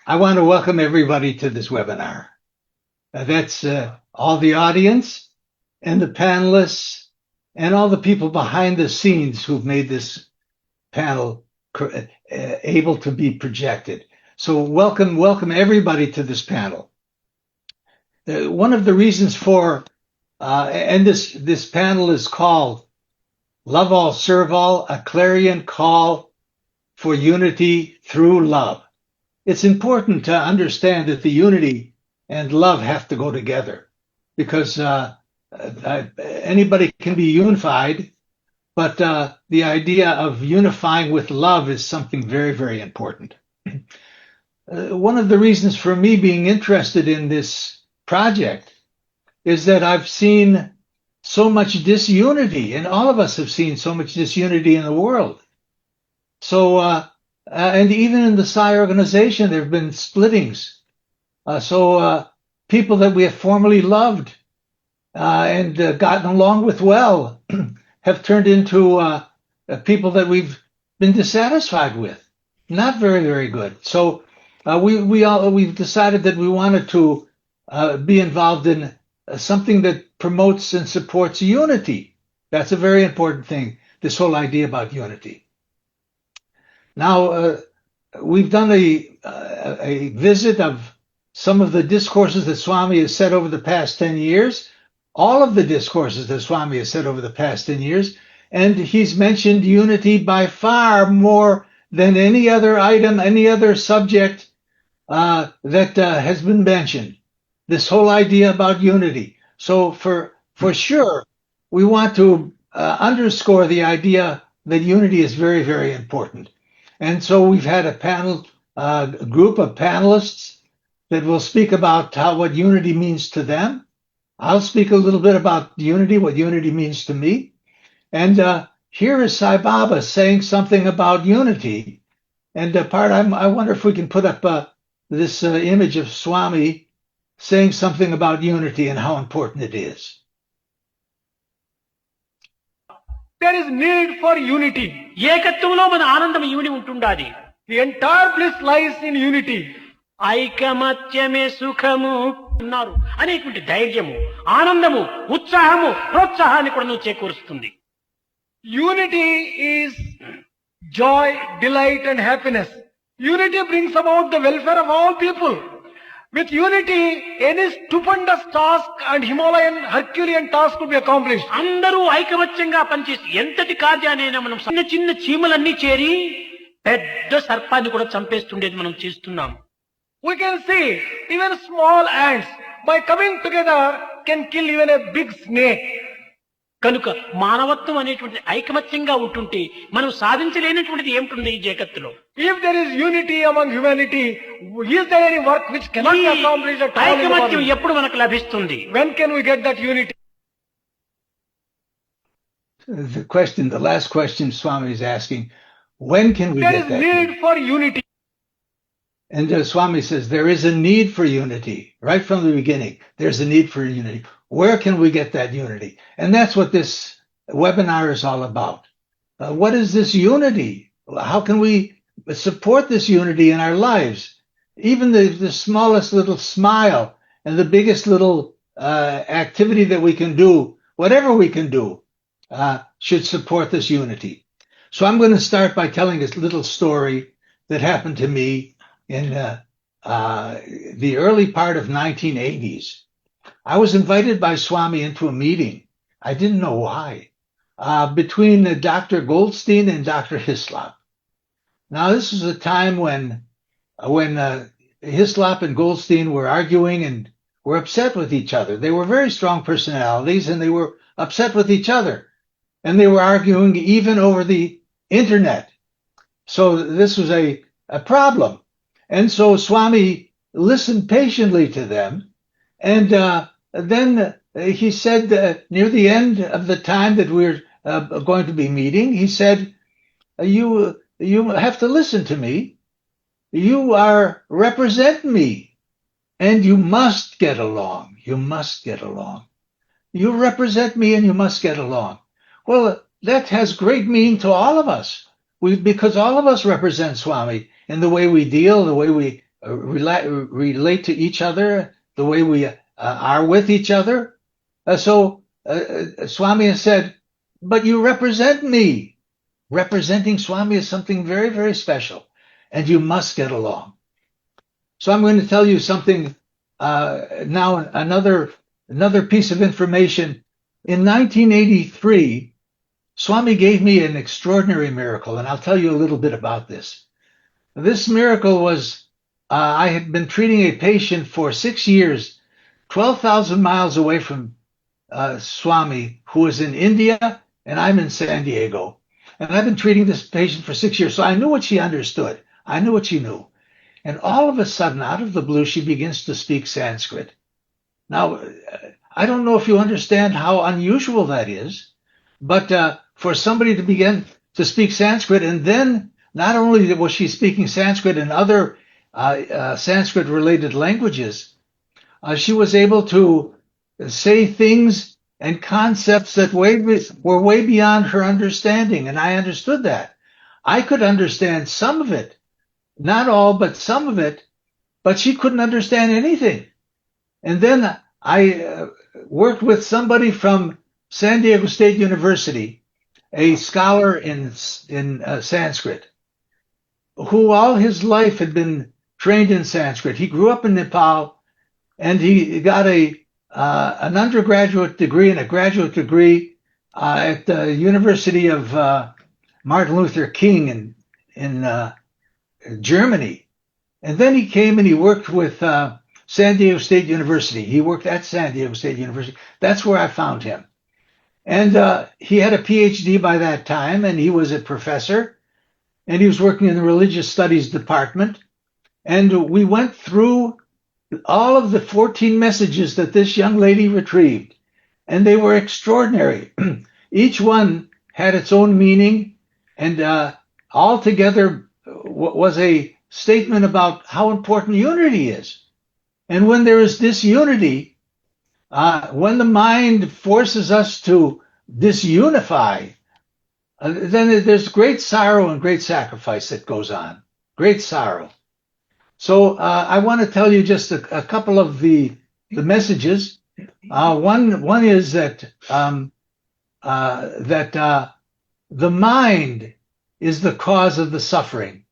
I want to welcome everybody to this webinar. That's all the audience and the panelists and all the people behind the scenes who've made this panel able to be projected. So welcome everybody to this panel. One of the reasons for, and this panel is called Love All, Serve All, a clarion call for unity through love. It's important to understand that the unity and love have to go together because anybody can be unified, but the idea of unifying with love is something very, very important. One of the reasons for me being interested in this project is that I've seen so much disunity, and all of us have seen so much disunity in the world. So, and even in the Psi organization, there have been splittings. So people that we have formerly loved and gotten along with well have turned into people that we've been dissatisfied with. Not very, very good. So we've decided that we wanted to be involved in something that promotes and supports unity. That's a very important thing, this whole idea about unity. Now, we've done a visit of some of the discourses that Swami has said over the past 10 years, all of the discourses that Swami has said over the past 10 years, and he's mentioned unity by far more than any other item, any other subject that has been mentioned. This whole idea about unity. So for sure, we want to underscore the idea that unity is very, very important. And so we've had a group of panelists that will speak about what unity means to them. I'll speak a little bit about unity, what unity means to me. And here is Sai Baba saying something about unity. And I wonder if we can put up this image of Swami saying something about unity and how important it is. There is need for unity. ఏకత్వంలో మన ఆనందం ఇమిడి ఉంటుండాలి. The entire bliss lies in unity. ఐకమత్యమే సుఖము అన్నారు అనేటువంటి ధైర్యము, ఆనందము, ఉత్సాహము, ప్రోత్సాహాన్ని కూడా నువ్వు చేకూరుస్తుంది. Unity is joy, delight and happiness. Unity brings about the welfare of all people. With unity, any stupendous task and Himalayan Herculean task could be accomplished. అందరూ ఐకమత్యంగా పనిచేసి ఎంతటి కార్యాన్నైనా మనం చిన్న చిన్న చీమలన్నీ చేరి పెద్ద సర్పాన్ని కూడా చంపేస్తుండేది మనం చేస్తున్నాం. We can see even small ants by coming together can kill even a big snake. కనుక మానవత్వం అనేటువంటి ఐకమత్యంగా ఉంటుంటే మనం సాధించలేనటువంటిది ఏమిటి ఈ జగత్తులో? If there is unity among humanity, is there any work which cannot be accomplished at all? ఐకమత్యం ఎప్పుడు మనకు లభిస్తుంది? When can we get that unity? The last question Swami is asking, when can we There get is that? need for unity. And Swami says there is a need for unity right from the beginning. There's a need for unity. Where can we get that unity? And that's what this webinar is all about. What is this unity? How can we support this unity in our lives? Even the smallest little smile and the biggest little activity that we can do, whatever we can do, should support this unity. So I'm going to start by telling a little story that happened to me in the early part of 1980s. I was invited by Swami into a meeting. I didn't know why, between Dr. Goldstein and Dr. Hislop. Now, this was a time when Hislop and Goldstein were arguing and were upset with each other. They were very strong personalities and they were upset with each other. And they were arguing even over the internet. So this was a problem. And so Swami listened patiently to them. And then he said, near the end of the time that we're going to be meeting, he said, you have to listen to me. You represent me. And you must get along. You must get along. You represent me and you must get along. Well, that has great meaning to all of us. Because all of us represent Swami in the way we deal, the way we relate to each other the way we are with each other. So Swami has said, but you represent me. Representing Swami is something very, very special, and you must get along. So I'm going to tell you something now, another piece of information. In 1983, Swami gave me an extraordinary miracle, and I'll tell you a little bit about this. This miracle was, I had been treating a patient for 6 years, 12,000 miles away from Swami, who was in India, and I'm in San Diego. And I've been treating this patient for 6 years, so I knew what she understood. I knew what she knew. And all of a sudden, out of the blue, she begins to speak Sanskrit. Now, I don't know if you understand how unusual that is, but for somebody to begin to speak Sanskrit, and then not only was she speaking Sanskrit and other Sanskrit-related languages, she was able to say things and concepts that were way beyond her understanding, and I understood that. I could understand some of it, not all, but some of it, but she couldn't understand anything. And then I worked with somebody from San Diego State University, a scholar in Sanskrit, who all his life had been trained in Sanskrit. He grew up in Nepal, and he got an undergraduate degree and a graduate degree at the University of Martin Luther King in Germany. And then he came and he worked with San Diego State University. He worked at San Diego State University. That's where I found him. And he had a PhD by that time, and he was a professor, and he was working in the religious studies department. And we went through all of the 14 messages that this young lady retrieved, and they were extraordinary. Each one had its own meaning, and all together was a statement about how important unity is. And when there is disunity, when the mind forces us to disunify, then there's great sorrow and great sacrifice that goes on. Great sorrow. So I want to tell you just a couple of the messages. One is that the mind is the cause of the suffering.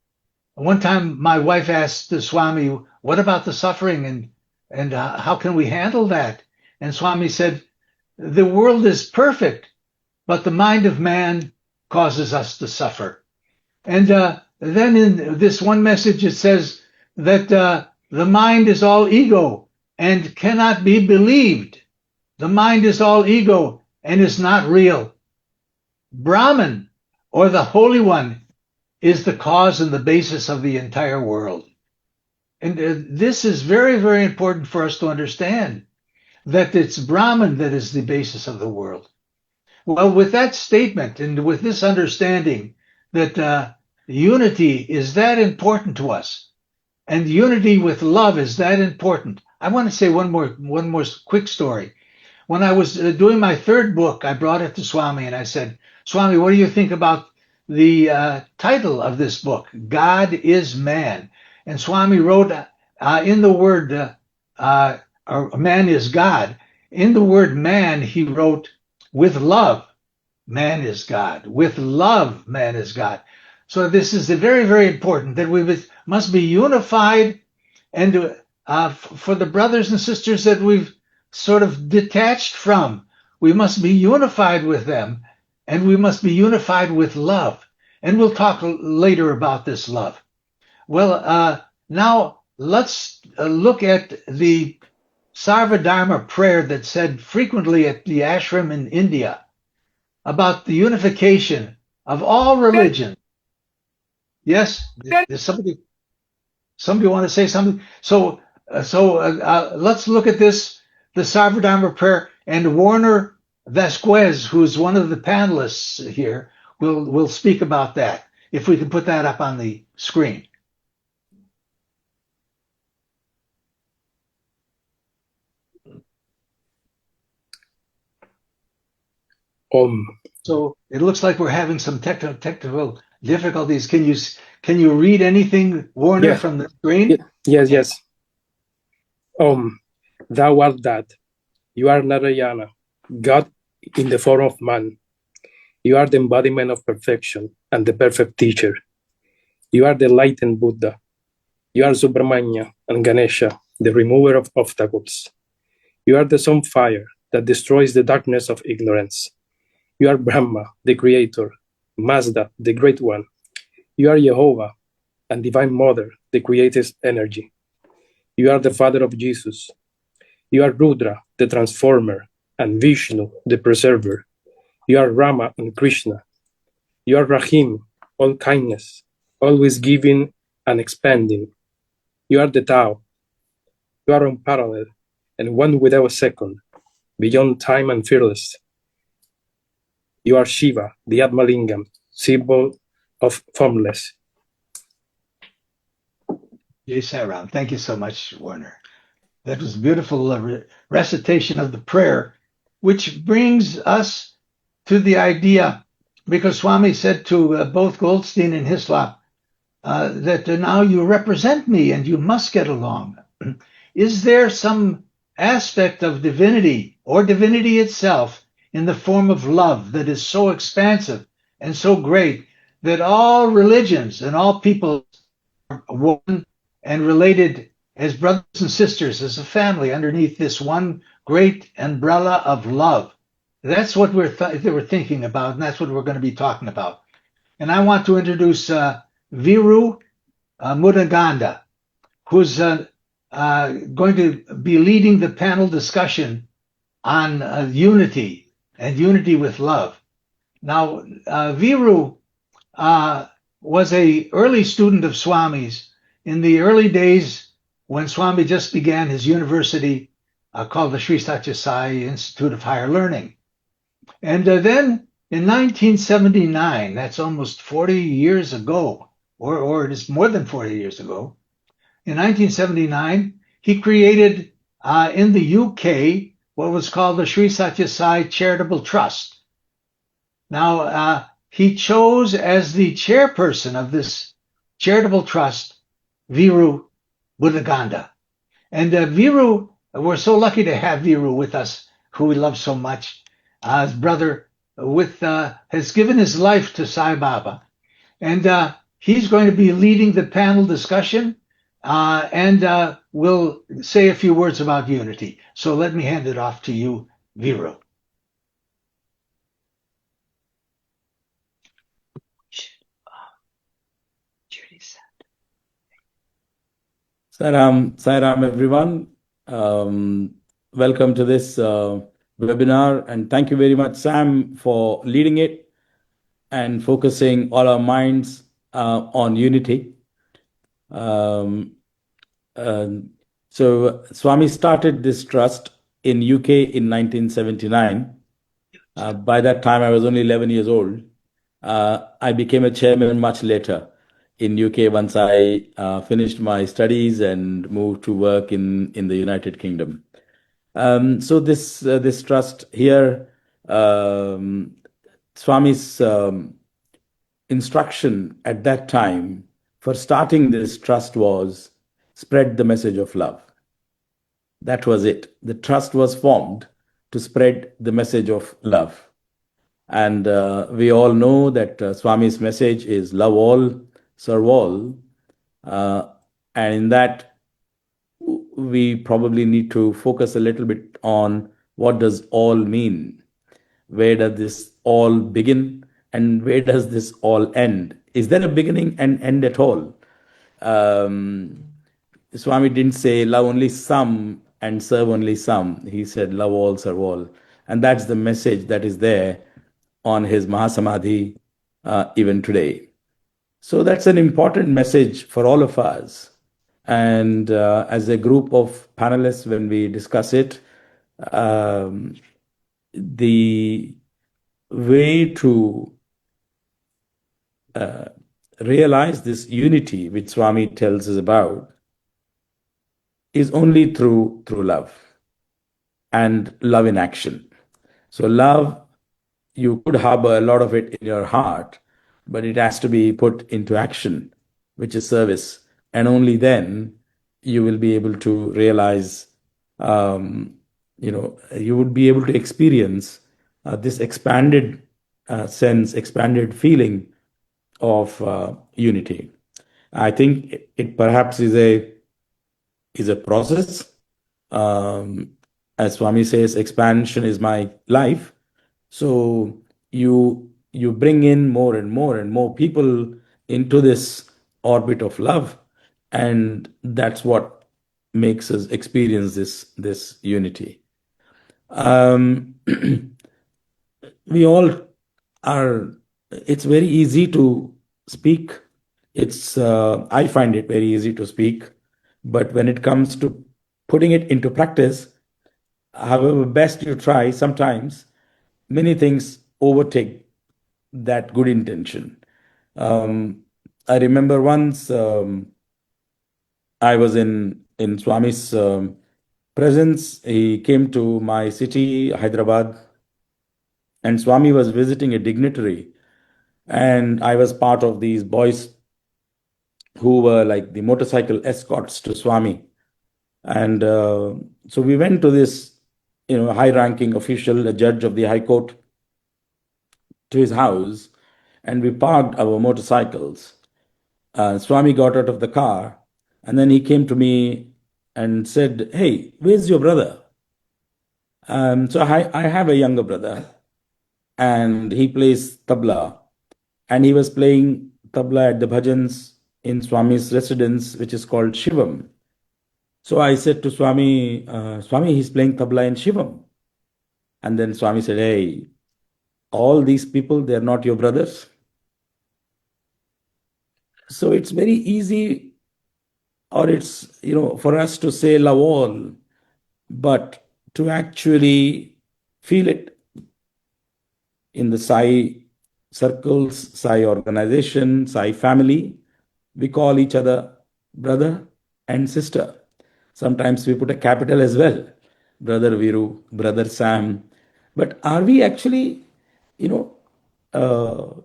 One time, my wife asked the Swami, "What about the suffering, and how can we handle that?" And Swami said, "The world is perfect, but the mind of man causes us to suffer." And then in this one message, it says that the mind is all ego and cannot be believed. The mind is all ego and is not real. Brahman, or the Holy One, is the cause and the basis of the entire world. And this is very, very important for us to understand, that it's Brahman that is the basis of the world. Well, with that statement and with this understanding that unity is that important to us, and unity with love is that important, I want to say one more quick story. When I was doing my third book, I brought it to Swami and I said, "Swami, what do you think about the title of this book, God is Man?" And Swami wrote in the word man is God. In the word man, he wrote, "With love, man is God. With love, man is God." So this is very, very important, that we must be unified, and for the brothers and sisters that we've sort of detached from, we must be unified with them, and we must be unified with love. And we'll talk later about this love. Well, now let's look at the Sarvadharma prayer that's said frequently at the ashram in India about the unification of all religions. Yes, there's somebody want to say something? So let's look at this, the Sarvadharma prayer, and Warner Vasquez, who's one of the panelists here, will speak about that. If we can put that up on the screen. So it looks like we're having some technical difficulties. Can you read anything, Warner, from the screen? Yes, yes. Thou art that. You are Narayana, God in the form of man. You are the embodiment of perfection and the perfect teacher. You are the enlightened Buddha. You are Subramanya and Ganesha, the remover of obstacles. You are the sun fire that destroys the darkness of ignorance. You are Brahma, the creator, Mazda, the great one. You are Jehovah and Divine Mother, the creative energy. You are the father of Jesus. You are Rudra, the transformer, and Vishnu, the preserver. You are Rama and Krishna. You are Rahim, all kindness, always giving and expanding. You are the Tao. You are unparalleled and one without a second, beyond time and fearless. You are Shiva, the Atmalingam, symbol of formless. Jai Sairam. Thank you so much, Warner. That was a beautiful recitation of the prayer, which brings us to the idea, because Swami said to both Goldstein and Hislop that now you represent me and you must get along. Is there some aspect of divinity or divinity itself in the form of love that is so expansive and so great that all religions and all people are one and related as brothers and sisters, as a family underneath this one great umbrella of love? That's what we're thinking about, and that's what we're going to be talking about. And I want to introduce Viru Mudaganda, who's going to be leading the panel discussion on unity and unity with love. Now, Viru was an early student of Swami's in the early days when Swami just began his university called the Sri Satya Sai Institute of Higher Learning. And then in 1979, that's almost 40 years ago, or it is more than 40 years ago, in 1979, he created in the UK what was called the Sri Satya Sai Charitable Trust. Now, he chose as the chairperson of this charitable trust, Viru Buddhaganda. And Viru, we're so lucky to have Viru with us, who we love so much. His brother has given his life to Sai Baba. And he's going to be leading the panel discussion and we'll say a few words about unity. So let me hand it off to you, Viru. Sairam, everyone. Welcome to this webinar, and thank you very much, Sam, for leading it and focusing all our minds on unity. So Swami started this trust in UK in 1979. By that time, I was only 11 years old. I became a chairman much later in UK once I finished my studies and moved to work in the United Kingdom. So this trust here, Swami's instruction at that time for starting this trust was spread the message of love. That was it. The trust was formed to spread the message of love. And we all know that Swami's message is love all, serve all. And in that, we probably need to focus a little bit on what does all mean? Where does this all begin? And where does this all end? Is there a beginning and end at all? Swami didn't say love only some and serve only some. He said love all, serve all. And that's the message that is there on his Mahasamadhi even today. So that's an important message for all of us. And as a group of panelists, when we discuss it, the way to realize this unity which Swami tells us about is only through love and love in action. So love, you could harbor a lot of it in your heart, but it has to be put into action, which is service. And only then you will be able to realize, you would be able to experience this expanded sense, expanded feeling of unity. I think it perhaps is a process. As Swami says, expansion is my life. So you bring in more and more and more people into this orbit of love, and that's what makes us experience this unity. We all are. It's very easy to speak. I find it very easy to speak, but when it comes to putting it into practice, however best you try, sometimes many things overtake that good intention. I remember once I was in Swami's presence. He came to my city, Hyderabad, and Swami was visiting a dignitary, and I was part of these boys who were like the motorcycle escorts to Swami. And so we went to this, high-ranking official, a judge of the High Court, to his house, and we parked our motorcycles. Swami got out of the car, and then he came to me and said, "Hey, where's your brother?" So I have a younger brother, and he plays tabla, and he was playing tabla at the bhajans in Swami's residence, which is called Shivam. So I said to Swami, Swami, he's playing tabla in Shivam. And then Swami said, "Hey, all these people, they're not your brothers." So it's very easy, or it's, for us to say love all, but to actually feel it in the Sai circles, Sai organization, Sai family, we call each other brother and sister. Sometimes we put a capital as well, Brother Viru, Brother Sam. But are we actually,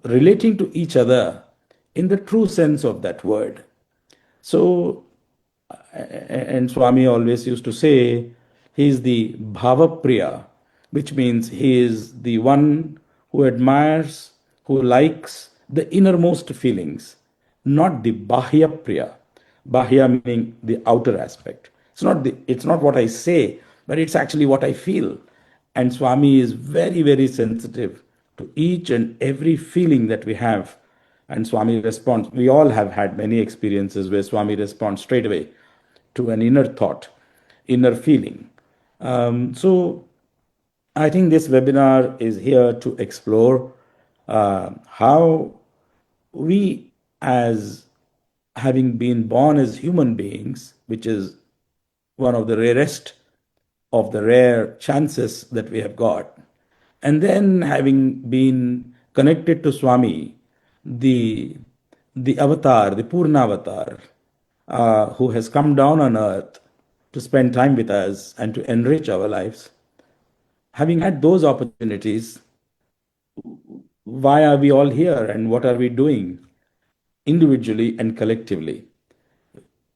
relating to each other in the true sense of that word? So, and Swami always used to say, he is the Bhava Priya, which means he is the one who admires, who likes the innermost feelings, not the Bahya Priya. Bahya meaning the outer aspect. It's not what I say, but it's actually what I feel. And Swami is very, very sensitive to each and every feeling that we have. And Swami responds. We all have had many experiences where Swami responds straight away to an inner thought, inner feeling. So I think this webinar is here to explore how we, as having been born as human beings, which is one of the rarest of the rare chances that we have got, and then having been connected to Swami, the avatar, the Purna avatar, who has come down on earth to spend time with us and to enrich our lives. Having had those opportunities, why are we all here and what are we doing individually and collectively?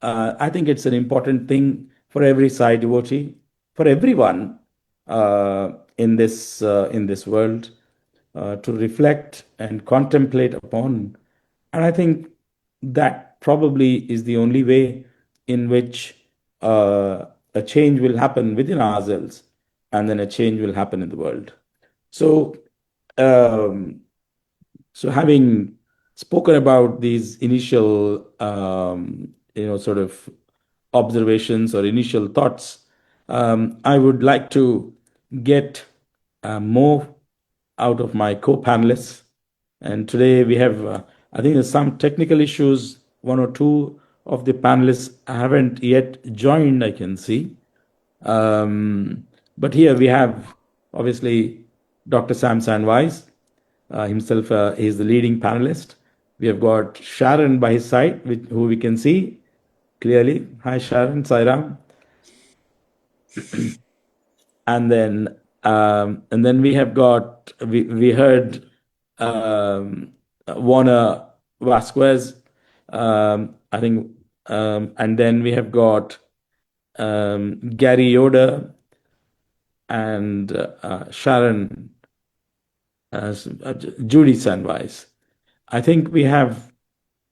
I think it's an important thing for every Sai devotee, for everyone in this world, to reflect and contemplate upon. And I think that probably is the only way in which a change will happen within ourselves, and then a change will happen in the world. So, having spoken about these initial, sort of observations or initial thoughts, I would like to get more out of my co-panelists. And today we have, I think there's some technical issues. One or two of the panelists haven't yet joined, I can see. But here we have, obviously, Dr. Sam Sandwise. Himself is the leading panelist. We have got Sharon by his side, who we can see clearly. Hi, Sharon, Sairam. And then we have got, we heard Warner Vasquez, I think, and then we have got Gary Yoder, and Sharon, Judy Sandweiss. I think we have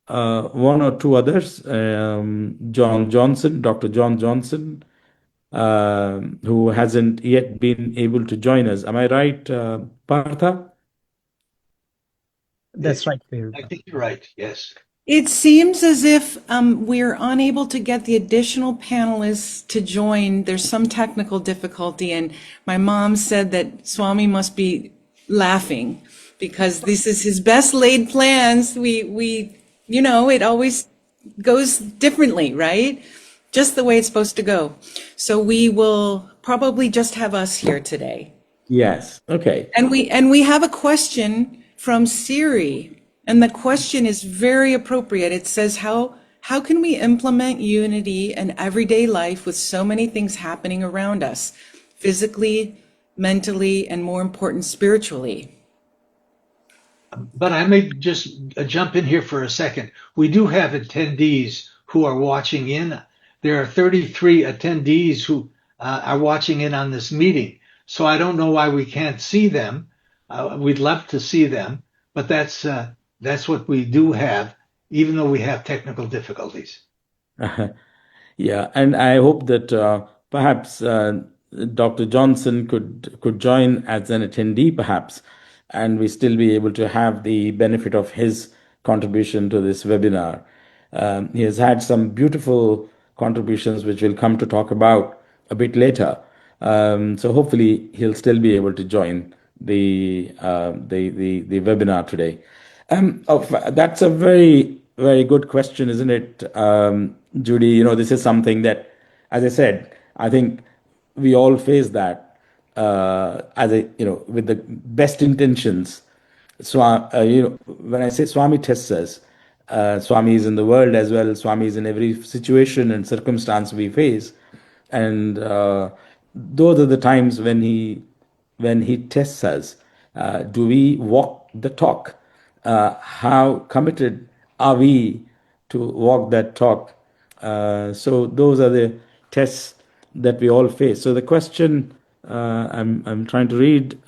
one or two others, John Johnson, Dr. John Johnson, who hasn't yet been able to join us. Am I right, Partha? That's right, Peter. I think you're right. Yes. It seems as if we're unable to get the additional panelists to join. There's some technical difficulty, and my mom said that Swami must be laughing because this is his best laid plans. We it always goes differently, right? Just the way it's supposed to go. So we will probably just have us here today. Yes. Okay. And we have a question from Siri. And the question is very appropriate. It says, how can we implement unity in everyday life with so many things happening around us, physically, mentally, and more important, spiritually? But I may just jump in here for a second. We do have attendees who are watching in. There are 33 attendees who are watching in on this meeting. So I don't know why we can't see them. We'd love to see them, but that's what we do have, even though we have technical difficulties. Yeah, and I hope that perhaps Dr. Johnson could join as an attendee, perhaps, and we still be able to have the benefit of his contribution to this webinar. He has had some beautiful contributions, which we'll come to talk about a bit later. So hopefully he'll still be able to join the webinar today. That's a very, very good question, isn't it, Judy? This is something that, as I said, I think we all face that with the best intentions. So, when I say Swami tests us, Swami is in the world as well. Swami is in every situation and circumstance we face, and those are the times when he tests us. Do we walk the talk? How committed are we to walk that talk? So those are the tests that we all face. So the question I'm trying to read.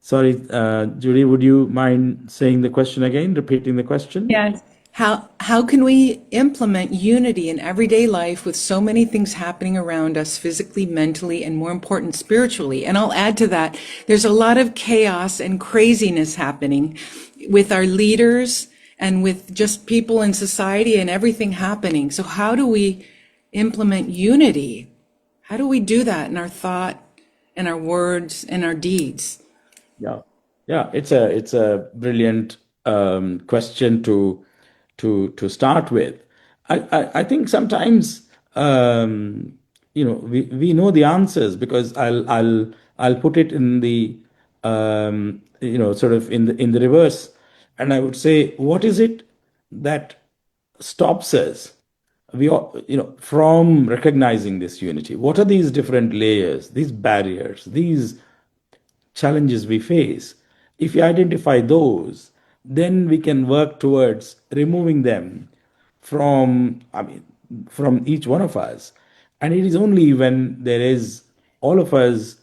Sorry, Judy, would you mind saying the question again, repeating the question? Yes. How can we implement unity in everyday life with so many things happening around us physically, mentally, and more important, spiritually? And I'll add to that, there's a lot of chaos and craziness happening with our leaders and with just people in society and everything happening. So how do we implement unity? How do we do that in our thought and our words and our deeds? Yeah, it's a brilliant question to start with. I think sometimes we know the answers, because I'll put it in the sort of in the reverse, and I would say, what is it that stops us from recognizing this unity? What are these different layers, these barriers, these challenges we face? If we identify those, then we can work towards removing them from each one of us. And it is only when there is all of us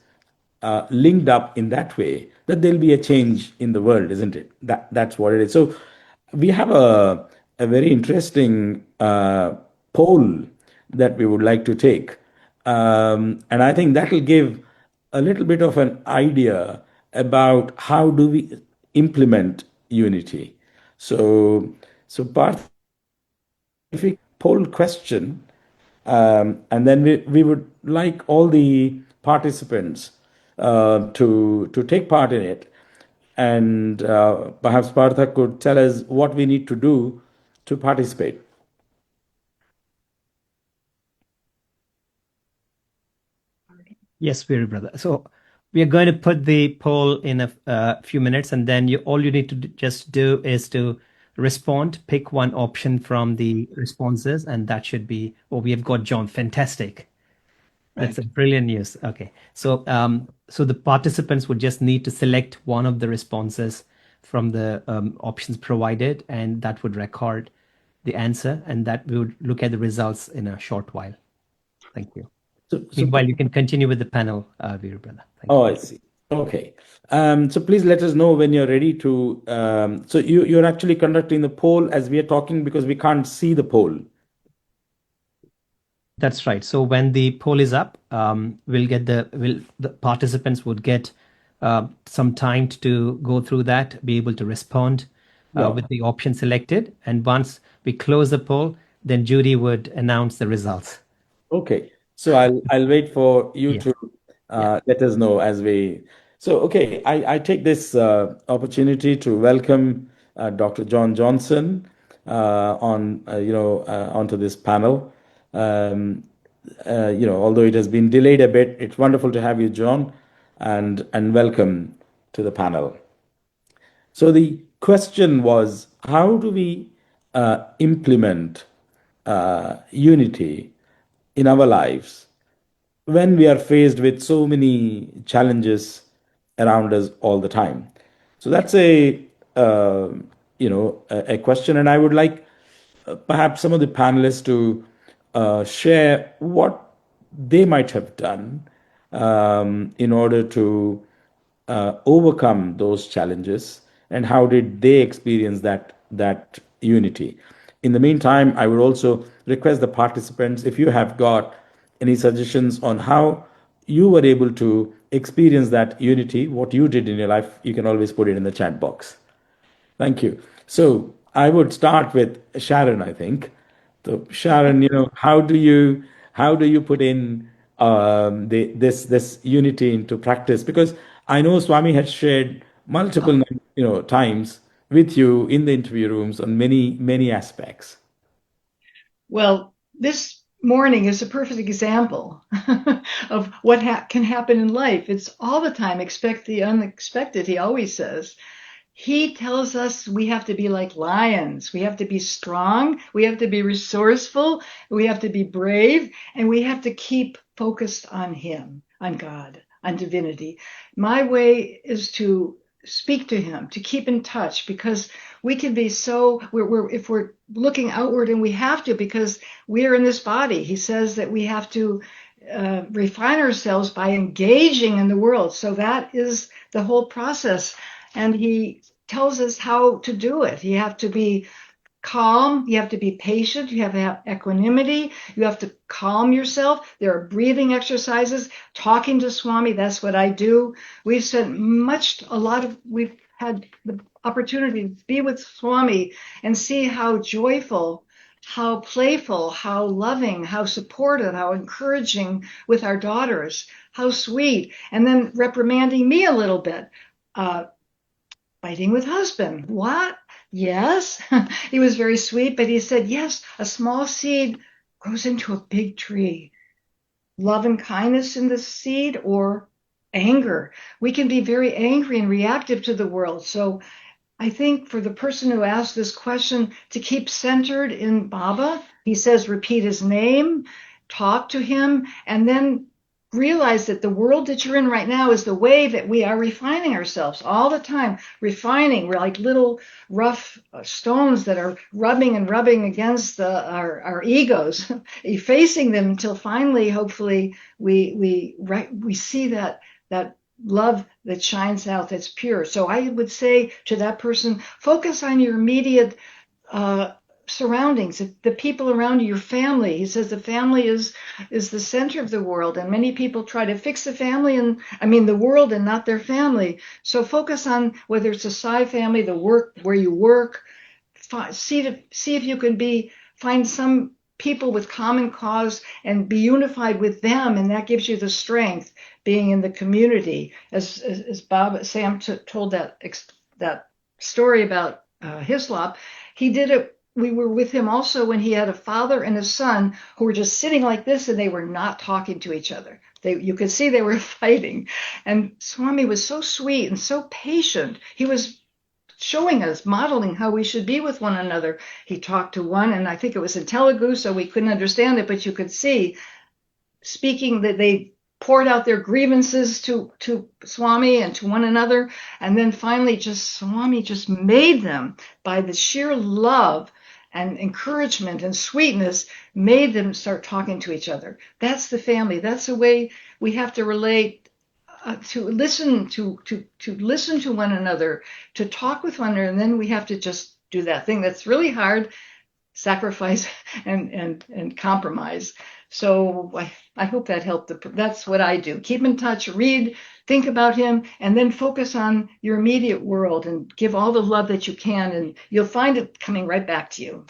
linked up in that way that there'll be a change in the world, isn't it? That's what it is. So we have a very interesting poll that we would like to take. And I think that will give a little bit of an idea about how do we implement unity. So Parth, if we poll question, and then we would like all the participants to take part in it, and perhaps Partha could tell us what we need to do to participate. Yes, Peter, brother. So we are going to put the poll in a few minutes, and then all you need to just do is to respond, pick one option from the responses, and that should be, we have got John. Fantastic. That's a brilliant news. Okay. So so the participants would just need to select one of the responses from the options provided, and that would record the answer, and that we would look at the results in a short while. Thank you. So, Meanwhile, you can continue with the panel, Veer brother. Thank oh, you. I see. Okay. So please let us know when you're ready to. So you're actually conducting the poll as we are talking because we can't see the poll. That's right. So when the poll is up, the participants would get some time to go through that, be able to respond Yeah. with the option selected, and once we close the poll, then Judy would announce the results. Okay. So I'll wait for you Yeah. to let us know as we. So okay, I take this opportunity to welcome Dr. John Johnson onto this panel. Although it has been delayed a bit, it's wonderful to have you, John, and welcome to the panel. So the question was, how do we implement unity in our lives when we are faced with so many challenges around us all the time? So that's a question, and I would like perhaps some of the panelists to share what they might have done in order to overcome those challenges, and how did they experience that unity. In the meantime, I would also request the participants, if you have got any suggestions on how you were able to experience that unity, what you did in your life, you can always put it in the chat box. Thank you. So I would start with Sharon, I think. So Sharon, how do you put in this unity into practice? Because I know Swami had shared multiple times with you in the interview rooms on many aspects. Well, this morning is a perfect example of what can happen in life. It's all the time, expect the unexpected, he always says. He tells us we have to be like lions. We have to be strong. We have to be resourceful. We have to be brave. And we have to keep focused on him, on God, on divinity. My way is to speak to him, to keep in touch, because we can be if we're looking outward, and we have to, because we are in this body. He says that we have to refine ourselves by engaging in the world. So that is the whole process. And he tells us how to do it. You have to be calm. You have to be patient. You have to have equanimity. You have to calm yourself. There are breathing exercises, talking to Swami. That's what I do. We've had the opportunity to be with Swami and see how joyful, how playful, how loving, how supportive, how encouraging with our daughters, how sweet, and then reprimanding me a little bit. Fighting with husband. What? Yes. He was very sweet, but he said, yes, a small seed grows into a big tree. Love and kindness in the seed, or anger. We can be very angry and reactive to the world. So I think for the person who asked this question, to keep centered in Baba, he says, repeat his name, talk to him, and then realize that the world that you're in right now is the way that we are refining ourselves all the time. Refining, we're like little rough stones that are rubbing against our egos, effacing them until finally, hopefully, we see that love that shines out, that's pure. So I would say to that person, focus on your immediate surroundings, the people around you, your family. He says the family is the center of the world, and many people try to fix the world and not their family. So focus on whether it's a Sai family, the work where you work. See if you can find some people with common cause and be unified with them, and that gives you the strength. Being in the community, as Sam told that story about Hislop, he did it. We were with him also when he had a father and a son who were just sitting like this, and they were not talking to each other. You could see they were fighting. And Swami was so sweet and so patient. He was showing us, modeling how we should be with one another. He talked to one, and I think it was in Telugu, so we couldn't understand it, but you could see speaking that they poured out their grievances to Swami and to one another. And then finally Swami just made them, by the sheer love and encouragement and sweetness made them start talking to each other. That's the family. That's the way we have to relate, to listen to listen to one another, to talk with one another, and then we have to just do that thing that's really hard, sacrifice and compromise. So I hope that helped. That's what I do. Keep in touch, read, think about him, and then focus on your immediate world and give all the love that you can, and you'll find it coming right back to you.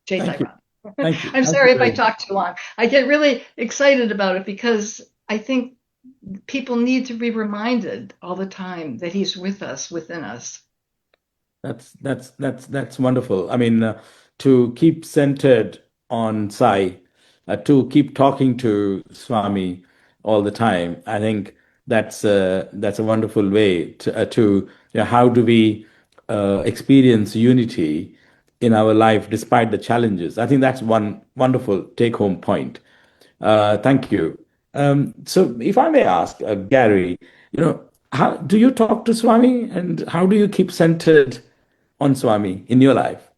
Jay Thank you. Tyrone. Thank you. I'm Thank sorry you if I very talk too long. I get really excited about it because I think people need to be reminded all the time that he's with us, within us. That's wonderful. I mean, to keep centered on Sai, to keep talking to Swami all the time. I think that's a wonderful way to how do we experience unity in our life despite the challenges. I think that's one wonderful take-home point. Thank you. So, if I may ask, Gary, how do you talk to Swami, and how do you keep centered on Swami in your life?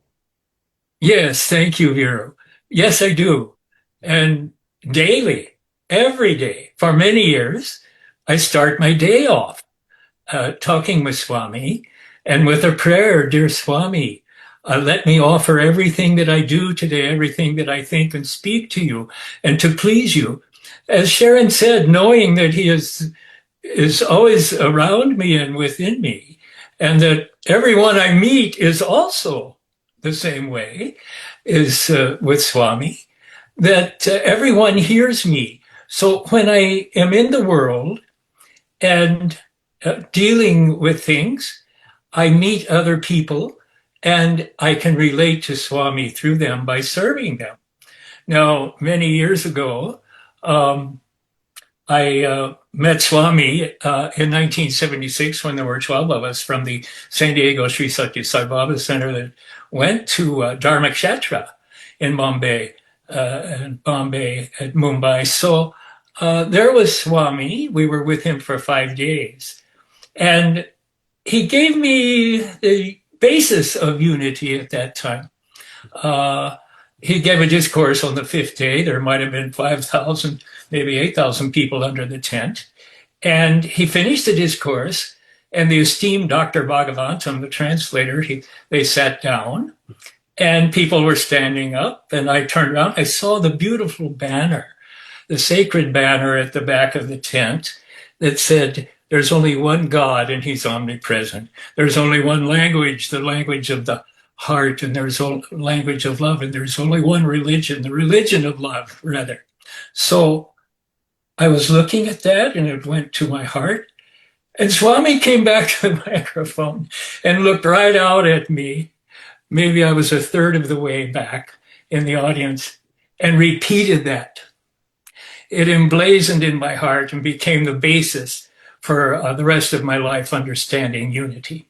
Yes, thank you, Vero. Yes, I do. And daily, every day, for many years, I start my day off talking with Swami and with a prayer, dear Swami, let me offer everything that I do today, everything that I think and speak to you, and to please you. As Sharon said, knowing that he is always around me and within me, and that everyone I meet is also the same way, is with Swami, that everyone hears me. So when I am in the world and dealing with things, I meet other people and I can relate to Swami through them by serving them. Now, many years ago, I met Swami in 1976 when there were 12 of us from the San Diego Sri Satya Sai Baba Center that went to Dharmakshetra in Bombay at Mumbai. So there was Swami. We were with him for 5 days. And he gave me the basis of unity at that time. He gave a discourse on the 5th day. There might have been 5,000, maybe 8,000 people under the tent. And he finished the discourse, and the esteemed Dr. Bhagavantam, the translator, they sat down, and people were standing up, and I turned around. I saw the beautiful banner, the sacred banner at the back of the tent that said, there's only one God, and he's omnipresent. There's only one language, the language of the heart, and there's a language of love, and there's only one religion, the religion of love, rather. So I was looking at that, and it went to my heart. And Swami came back to the microphone and looked right out at me. Maybe I was a third of the way back in the audience, and repeated that. It emblazoned in my heart and became the basis for the rest of my life understanding unity.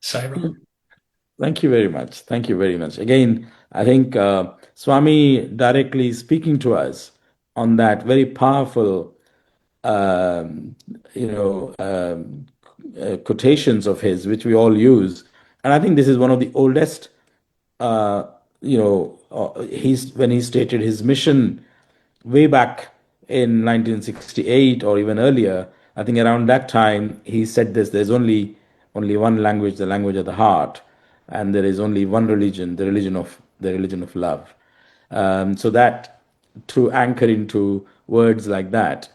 Cyril. Thank you very much. Thank you very much. Again, I think Swami directly speaking to us on that very powerful, quotations of his, which we all use. And I think this is one of the oldest, when he stated his mission way back in 1968 or even earlier. I think around that time, he said this, there's only one language, the language of the heart, and there is only one religion, the religion of love. So that to anchor into words like that,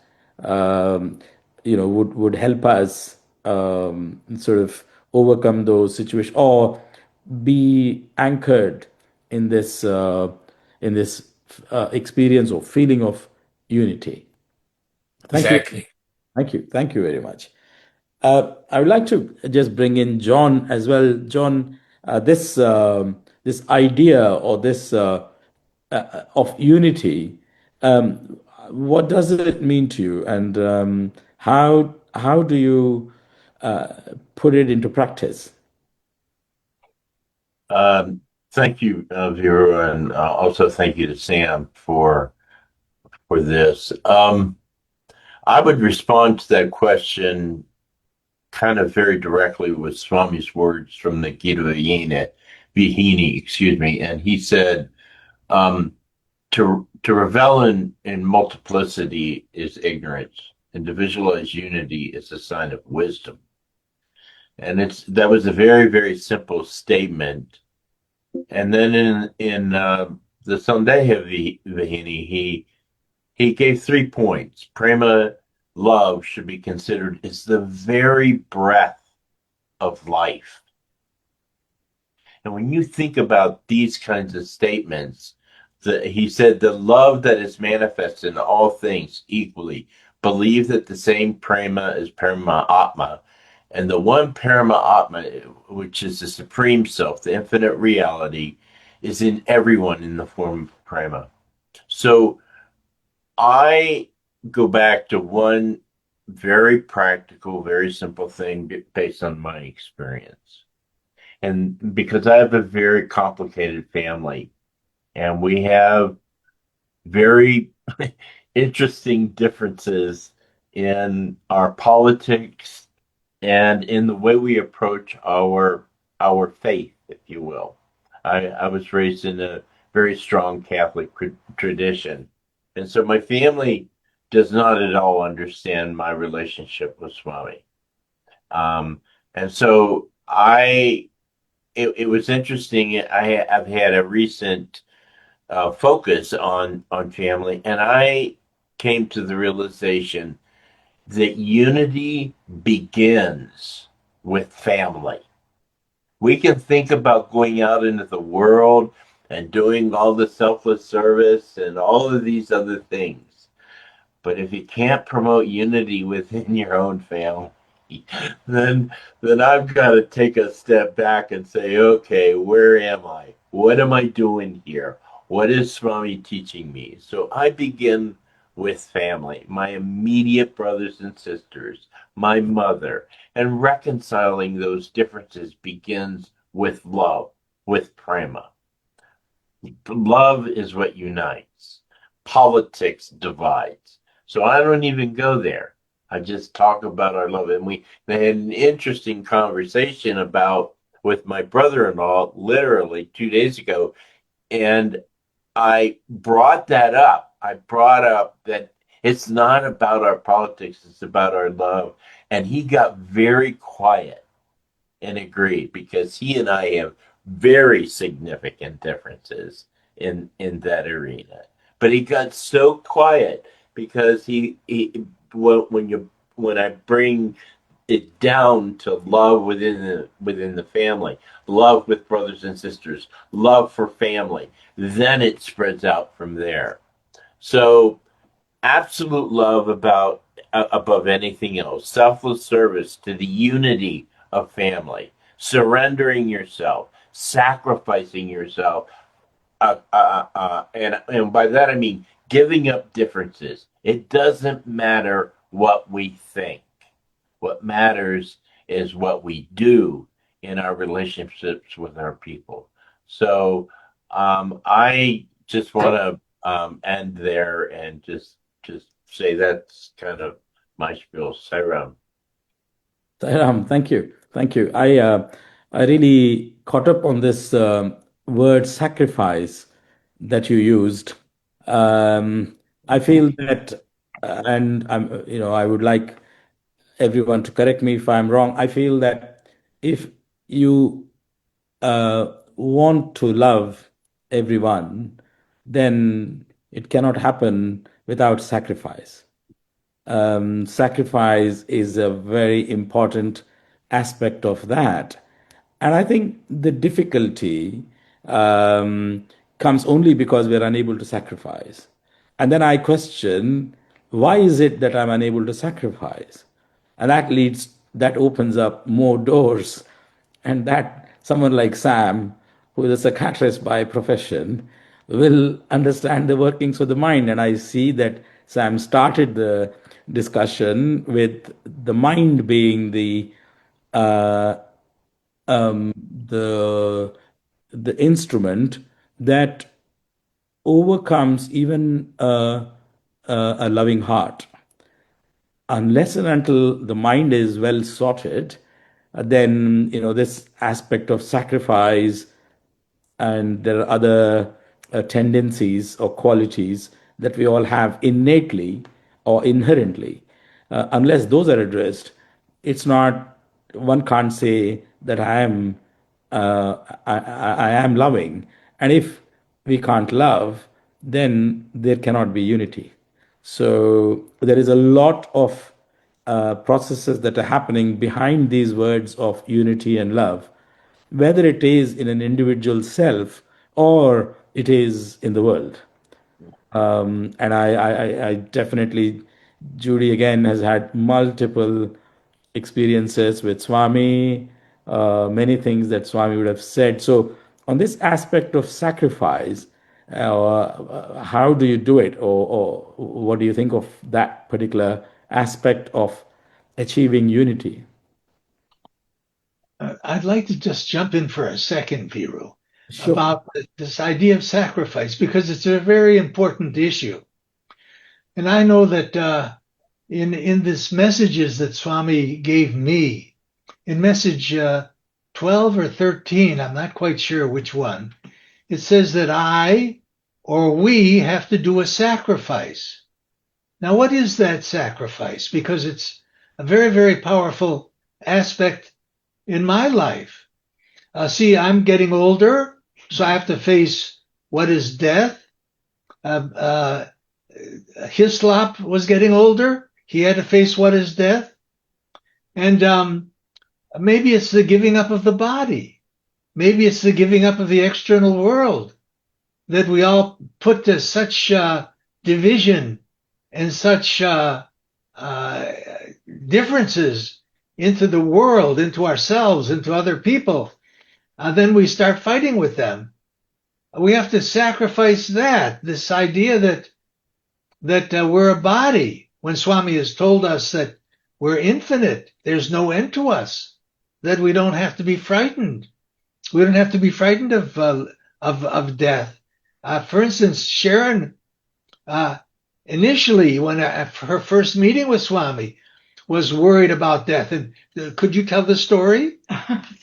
would help us sort of overcome those situations or be anchored in this experience or feeling of unity. Exactly. Thank you very much. I would like to just bring in John as well. John, this idea or this of unity, what does it mean to you, and how do you put it into practice? Thank you, Vero, and also thank you to Sam for this. I would respond to that question kind of very directly with Swami's words from the Gita Vihini, excuse me, and he said, to revel in multiplicity is ignorance, and to visualize unity is a sign of wisdom. And that was a very, very simple statement. And then in the Sandeha Vihini, he gave 3 points. Prema, love, should be considered as the very breath of life. And when you think about these kinds of statements, he said, the love that is manifest in all things equally, believe that the same prema is Parama Atma, and the one Parama Atma, which is the supreme self, the infinite reality, is in everyone in the form of prema. So I go back to one very practical, very simple thing based on my experience. And because I have a very complicated family, and we have very interesting differences in our politics and in the way we approach our faith, if you will. I was raised in a very strong Catholic tradition. And so my family does not at all understand my relationship with Swami. And so it was interesting. I've had a recent focus on family, and I came to the realization that unity begins with family. We can think about going out into the world and doing all the selfless service and all of these other things. But if you can't promote unity within your own family, then I've got to take a step back and say, okay, where am I? What am I doing here? What is Swami teaching me? So I begin with family, my immediate brothers and sisters, my mother, and reconciling those differences begins with love, with prema. Love is what unites. Politics divides. So I don't even go there. I just talk about our love. And we had an interesting conversation with my brother-in-law literally 2 days ago. And I brought that up. I brought up that it's not about our politics, it's about our love. And he got very quiet and agreed, because he and I have very significant differences in that arena. But he got so quiet because when I bring it down to love within the family, love with brothers and sisters, love for family, then it spreads out from there. So absolute love above anything else, selfless service to the unity of family, surrendering yourself, sacrificing yourself, and by that I mean giving up differences. It doesn't matter what we think. What matters is what we do in our relationships with our people. So I just want to end there and just say that's kind of my spiel. Sairam. Sairam, thank you. I really caught up on this word sacrifice that you used. I feel that, and I would like everyone to correct me if I'm wrong. I feel that if you want to love everyone, then it cannot happen without sacrifice. Sacrifice is a very important aspect of that. And I think the difficulty comes only because we're unable to sacrifice. And then I question, why is it that I'm unable to sacrifice? And that opens up more doors. And that someone like Sam, who is a psychiatrist by profession, will understand the workings of the mind. And I see that Sam started the discussion with the mind being the instrument that overcomes even a loving heart. unless and until the mind is well sorted, then this aspect of sacrifice, and there are other tendencies or qualities that we all have innately or inherently. Unless those are addressed, it's not. One can't say that I am loving, and if we can't love, then there cannot be unity. So there is a lot of processes that are happening behind these words of unity and love, whether it is in an individual self or it is in the world. And I definitely, Judy again has had multiple experiences with Swami, many things that Swami would have said. So, on this aspect of sacrifice, how do you do it, or what do you think of that particular aspect of achieving unity? I'd like to just jump in for a second, Viru, Sure. about this idea of sacrifice, because it's a very important issue. And I know that in this messages that Swami gave me, in message 12 or 13, I'm not quite sure which one, it says that I or we have to do a sacrifice. Now, what is that sacrifice? Because it's a very, very powerful aspect in my life. See, I'm getting older, so I have to face what is death. Hislop was getting older. He had to face what is death. And maybe it's the giving up of the body. Maybe it's the giving up of the external world that we all put to such division and such differences into the world, into ourselves, into other people. Then we start fighting with them. We have to sacrifice that, this idea that we're a body. When Swami has told us that we're infinite, there's no end to us, that we don't have to be frightened. We don't have to be frightened of death. For instance, Sharon, initially, when her first meeting with Swami, was worried about death. And could you tell the story?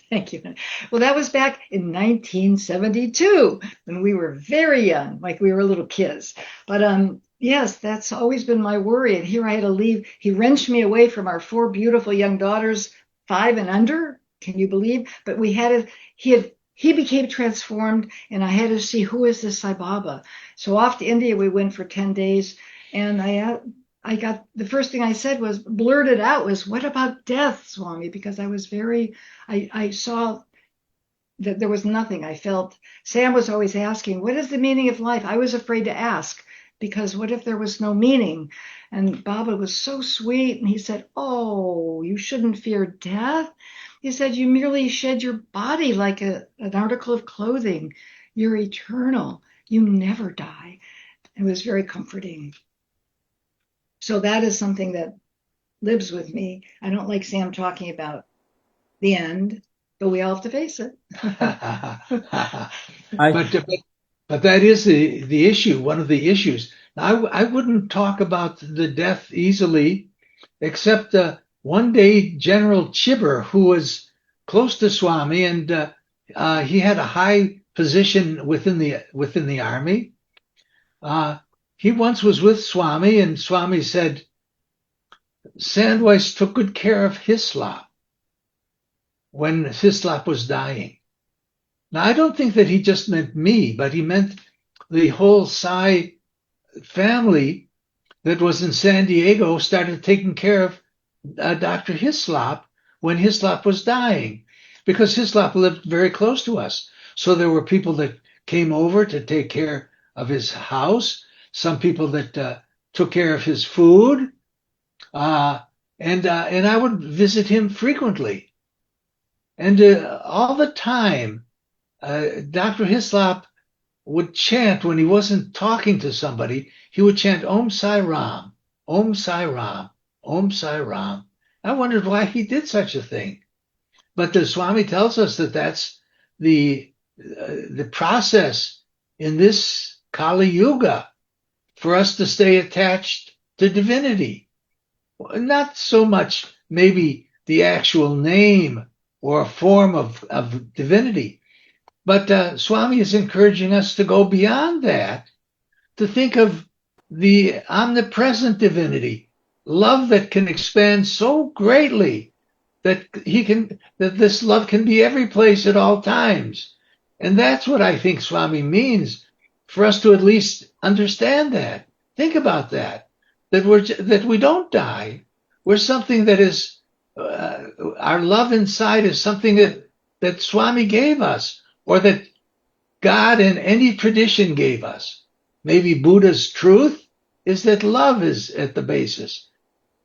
Thank you. Well, that was back in 1972 when we were very young, like we were little kids. But yes, that's always been my worry. And here I had to leave. He wrenched me away from our 4 beautiful young daughters, 5 and under. Can you believe? But he became transformed, and I had to see, who is this Sai Baba? So off to India we went for 10 days, and I got, the first thing I said was, blurted out was, what about death, Swami? Because I was I saw that there was nothing. I felt, Sam was always asking, what is the meaning of life? I was afraid to ask, because what if there was no meaning? And Baba was so sweet, and he said, oh, you shouldn't fear death. He said, you merely shed your body like an article of clothing. You're eternal. You never die. It was very comforting. So that is something that lives with me. I don't like Sam talking about the end, but we all have to face it. But that is the issue, one of the issues. Now, I wouldn't talk about the death easily, except one day General Chibber, who was close to Swami, and he had a high position within the army. He once was with Swami, and Swami said, Sandweiss took good care of Hislop when Hislop was dying. Now, I don't think that he just meant me, but he meant the whole Sai family that was in San Diego started taking care of Dr. Hislop when Hislop was dying, because Hislop lived very close to us. So there were people that came over to take care of his house, some people that took care of his food, and I would visit him frequently. And all the time, Dr. Hislop would chant when he wasn't talking to somebody. He would chant Om Sai Ram, Om Sai Ram, Om Sai Ram. I wondered why he did such a thing. But the Swami tells us that that's the process in this Kali Yuga for us to stay attached to divinity. not so much maybe the actual name or form of divinity, but Swami is encouraging us to go beyond that, to think of the omnipresent divinity, love that can expand so greatly that this love can be every place at all times. And that's what I think Swami means, for us to at least understand that. Think about that we don't die. We're something that is, our love inside is something that Swami gave us, or that God in any tradition gave us. Maybe Buddha's truth is that love is at the basis.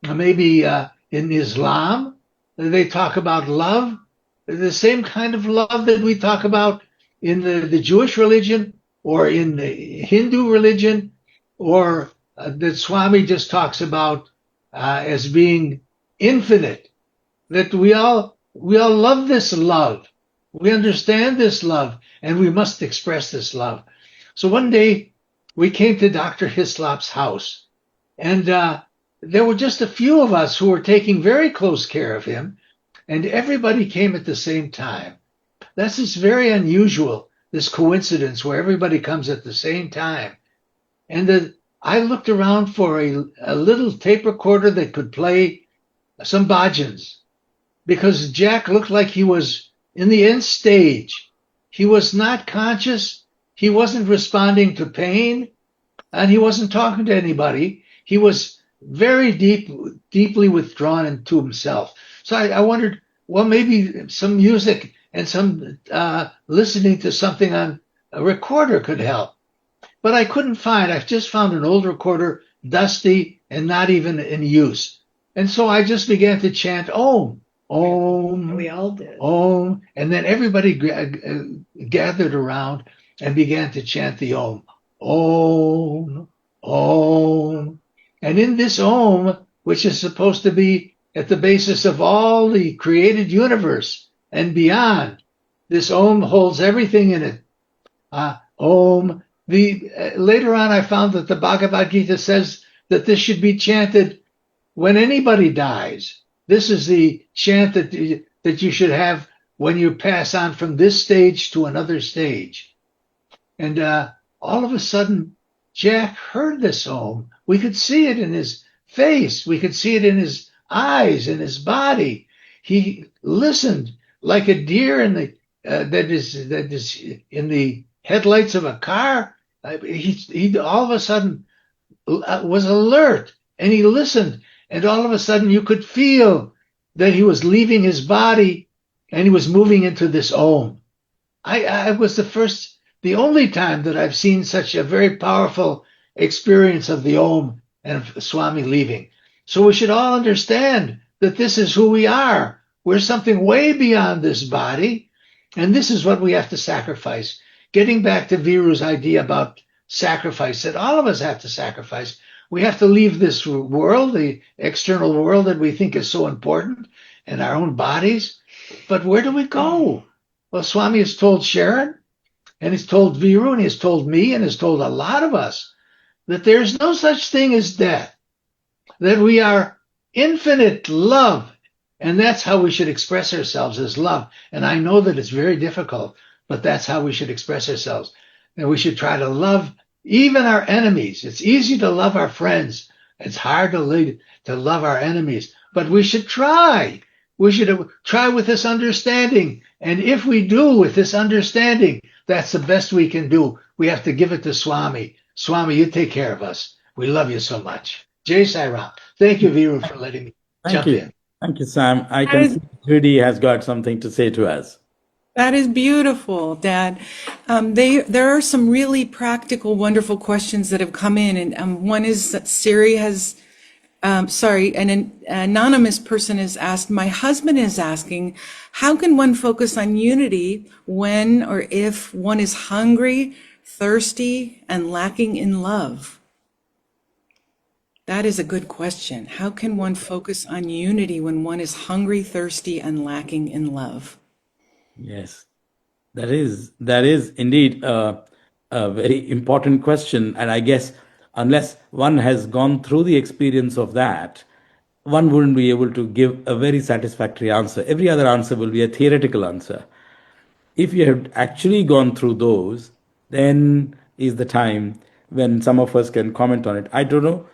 Maybe in Islam, they talk about love, the same kind of love that we talk about in the Jewish religion, or in the Hindu religion, or that Swami just talks about as being infinite. That we all love this love. We understand this love, and we must express this love. So one day we came to Dr. Hislop's house, and there were just a few of us who were taking very close care of him, and everybody came at the same time. That's just very unusual, this coincidence where everybody comes at the same time. And I looked around for a little tape recorder that could play some bhajans, because Jack looked like he was in the end stage. He was not conscious. He wasn't responding to pain, and he wasn't talking to anybody. He was very deeply withdrawn into himself. So I wondered, well, maybe some music and some listening to something on a recorder could help. But I couldn't find. I've just found an old recorder, dusty and not even in use. And so I just began to chant Om, Om. We all did. Om. And then everybody gathered around and began to chant the Om. Om, Om. And in this Om, which is supposed to be at the basis of all the created universe and beyond, this Om holds everything in it. Om. Later on, I found that the Bhagavad Gita says that this should be chanted when anybody dies. This is the chant that you should have when you pass on from this stage to another stage. And all of a sudden, Jack heard this Om. We could see it in his face. We could see it in his eyes, in his body. He listened like a deer in that is in the headlights of a car. He all of a sudden was alert, and he listened, and all of a sudden you could feel that he was leaving his body and he was moving into this Om. I was the only time that I've seen such a very powerful experience of the Om and of Swami leaving. So we should all understand that this is who we are. We're something way beyond this body, and this is what we have to sacrifice. Getting back to Viru's idea about sacrifice, that all of us have to sacrifice. We have to leave this world, the external world that we think is so important, and our own bodies. But where do we go? Well, Swami has told Sharon, and he's told Viru, and he's told me, and has told a lot of us that there's no such thing as death, that we are infinite love, and that's how we should express ourselves, as love. And I know that it's very difficult, but that's how we should express ourselves. And we should try to love even our enemies. It's easy to love our friends. It's hard to love our enemies. But we should try. We should try with this understanding. And if we do with this understanding, that's the best we can do. We have to give it to Swami. Swami, you take care of us. We love you so much. Jai Sai Ram. Thank you, Viru, for letting me jump in. Thank you, Sam. I can see Judy has got something to say to us. That is beautiful, Dad. There are some really practical, wonderful questions that have come in, and one is that Siri has, an anonymous person has asked, my husband is asking, how can one focus on unity when or if one is hungry, thirsty, and lacking in love? That is a good question. How can one focus on unity when one is hungry, thirsty, and lacking in love? Yes, that is indeed a very important question. And I guess unless one has gone through the experience of that, one wouldn't be able to give a very satisfactory answer. Every other answer will be a theoretical answer. If you have actually gone through those, then is the time when some of us can comment on it. I don't know.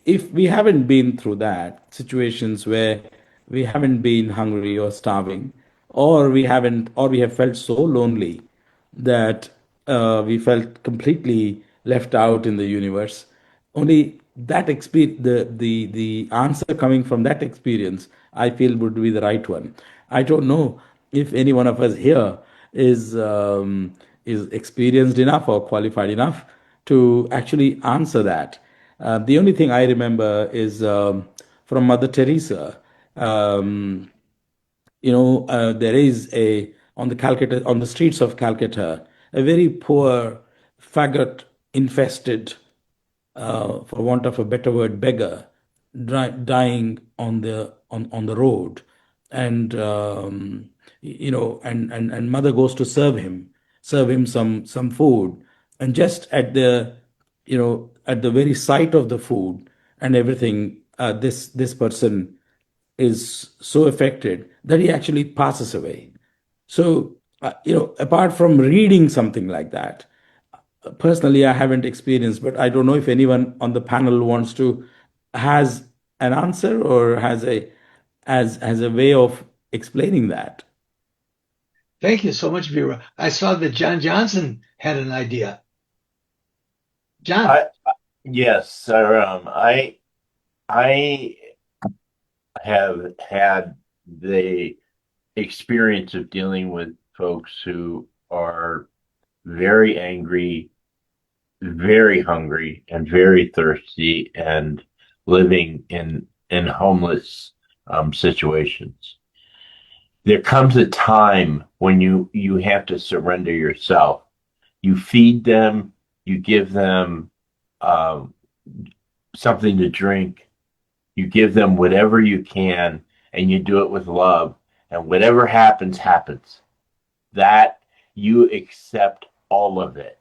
If we haven't been through that, situations where we haven't been hungry or starving, or we have felt so lonely that we felt completely left out in the universe, only that experience, the answer coming from that experience, I feel would be the right one. I don't know if any one of us here is experienced enough or qualified enough to actually answer that. The only thing I remember is from Mother Teresa. There is on the streets of Calcutta, a very poor, faggot-infested, for want of a better word, beggar, dying on the road, and and Mother goes to serve him some food, and just at the very sight of the food and everything, this person is so affected that he actually passes away. So, apart from reading something like that, personally, I haven't experienced, but I don't know if anyone on the panel has an answer or has a way of explaining that. Thank you so much, Vera. I saw that John Johnson had an idea. John. Yes, I have had the experience of dealing with folks who are very angry, very hungry, and very thirsty, and living in homeless situations. There comes a time when you have to surrender yourself. You feed them, you give them something to drink, you give them whatever you can, and you do it with love. And whatever happens, happens. That you accept all of it.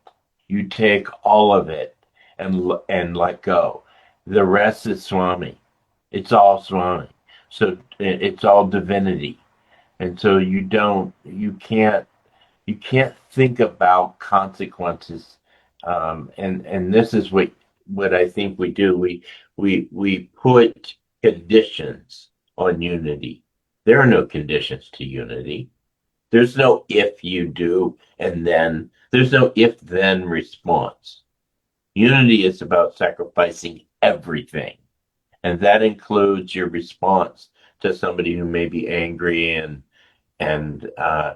You take all of it and let go. The rest is Swami. It's all Swami. So it's all divinity. And so you can't think about consequences. And this is what I think we do. We put conditions on unity. There are no conditions to unity. There's no if you do and then. There's no if then response. Unity is about sacrificing everything. And that includes your response to somebody who may be angry and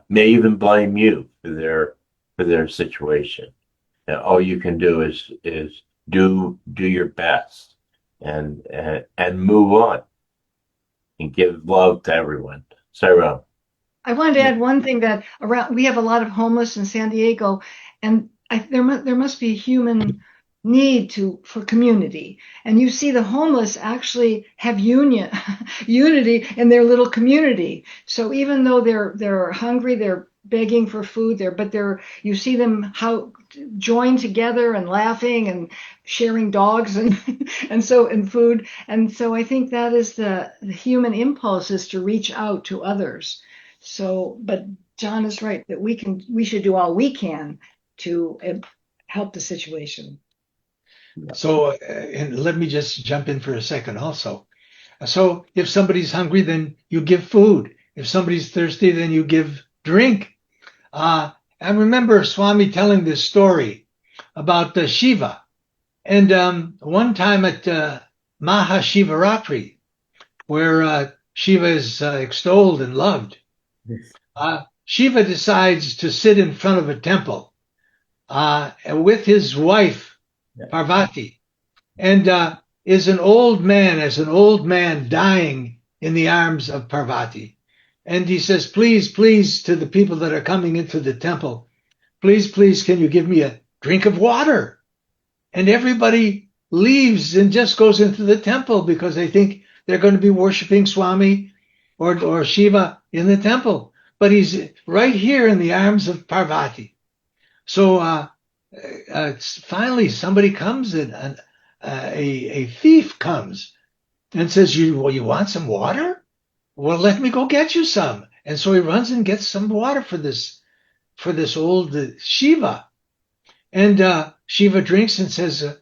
may even blame you for their situation. And all you can do is do your best and move on and give love to everyone. Sarah. I wanted to add one thing that we have a lot of homeless in San Diego, and there must be a human need for community. And you see the homeless actually have unity in their little community. So even though they're hungry, they're begging for food but you see them join together and laughing and sharing dogs and food. And so I think that is the human impulse, is to reach out to others. So, but John is right that we should do all we can to help the situation. So, and let me just jump in for a second also. So if somebody's hungry, then you give food. If somebody's thirsty, then you give drink. I remember Swami telling this story about Shiva. And one time at Mahashivaratri, where Shiva is extolled and loved, Shiva decides to sit in front of a temple with his wife, Parvati, and is an old man dying in the arms of Parvati. And he says, please, to the people that are coming into the temple, please, can you give me a drink of water? And everybody leaves and just goes into the temple because they think they're going to be worshiping Swami or Shiva in the temple. But he's right here in the arms of Parvati. So finally somebody comes in, a thief comes and says, you want some water? Well, let me go get you some. And so he runs and gets some water for this old Shiva. And Shiva drinks and says,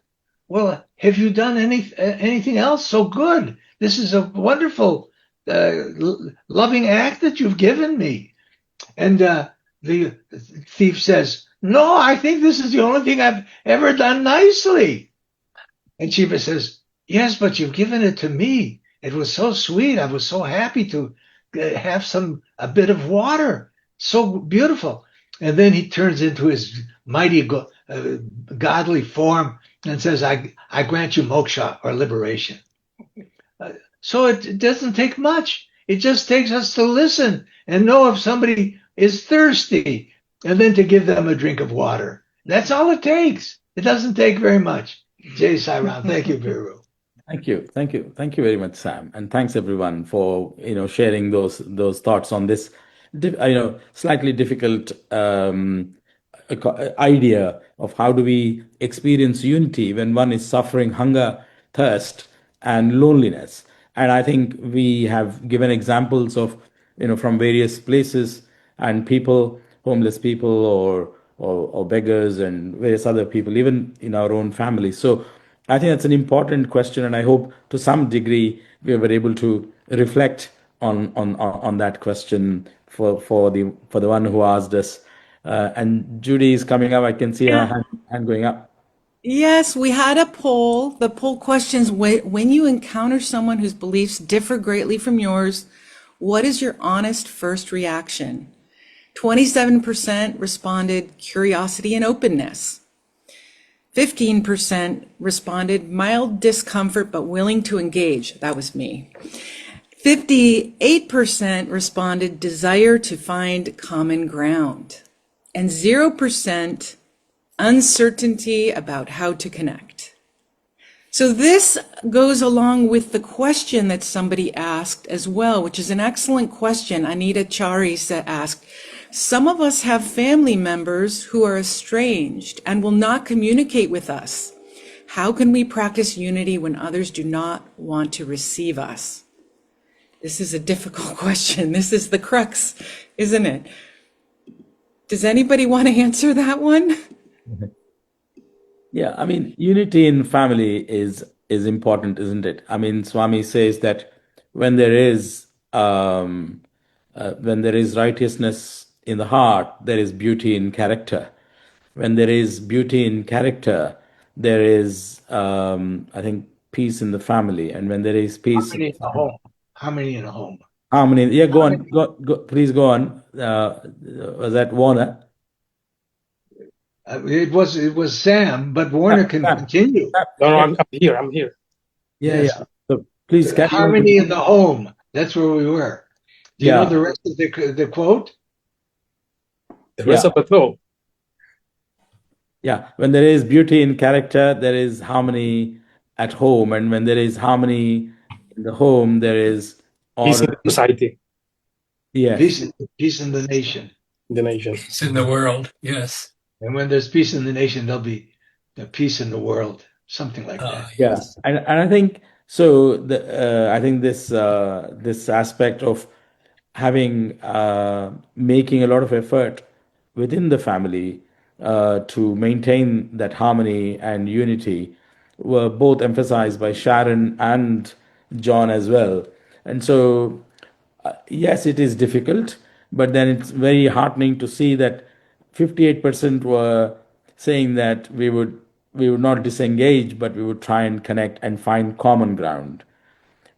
well, have you done anything else so good? This is a wonderful, loving act that you've given me. And the thief says, no, I think this is the only thing I've ever done nicely. And Shiva says, yes, but you've given it to me. It was so sweet. I was so happy to have a bit of water. So beautiful. And then he turns into his mighty godly form and says, I grant you moksha, or liberation. So it doesn't take much. It just takes us to listen and know if somebody is thirsty, and then to give them a drink of water. That's all it takes. It doesn't take very much. Jai Sai Ram. Thank you, Viru. Thank you very much, Sam, and thanks everyone for sharing those thoughts on this slightly difficult idea of how do we experience unity when one is suffering hunger, thirst, and loneliness. And I think we have given examples of from various places and people, homeless people or beggars and various other people, even in our own families. So I think that's an important question, and I hope to some degree we were able to reflect on that question for the one who asked us. And Judy is coming up. I can see her hand going up. Yes, we had a poll. The poll questions, when you encounter someone whose beliefs differ greatly from yours, what is your honest first reaction? 27% responded curiosity and openness. 15% responded mild discomfort but willing to engage. That was me. 58% responded desire to find common ground. And 0% uncertainty about how to connect. So this goes along with the question that somebody asked as well, which is an excellent question. Anita Charis asked, some of us have family members who are estranged and will not communicate with us. How can we practice unity when others do not want to receive us? This is a difficult question. This is the crux, isn't it? Does anybody want to answer that one? Yeah, I mean, unity in family is important, isn't it? I mean, Swami says that when there is righteousness in the heart, there is beauty in character. When there is beauty in character, there is, I think, peace in the family. And when there is peace, Harmony in a home. Harmony. Yeah, go on. Go, please go on. Was that Warner? It was Sam, but Warner can continue. No, I'm here. Yeah, Yes. yeah. So please carry on. Harmony in the home. That's where we were. Do you know the rest of the quote? The rest of the quote. Yeah, when there is beauty in character, there is harmony at home, and when there is harmony in the home, there is Peace in order. the society, Yeah, Peace in the nation. the nation. It's in the world. Yes. And when there's peace in the nation, there'll be peace in the world. Something like that. yeah, and I think so. I think this aspect of having making a lot of effort within the family to maintain that harmony and unity were both emphasized by Sharon and John as well. And so, yes, it is difficult, but then it's very heartening to see that 58% were saying that we would not disengage, but we would try and connect and find common ground.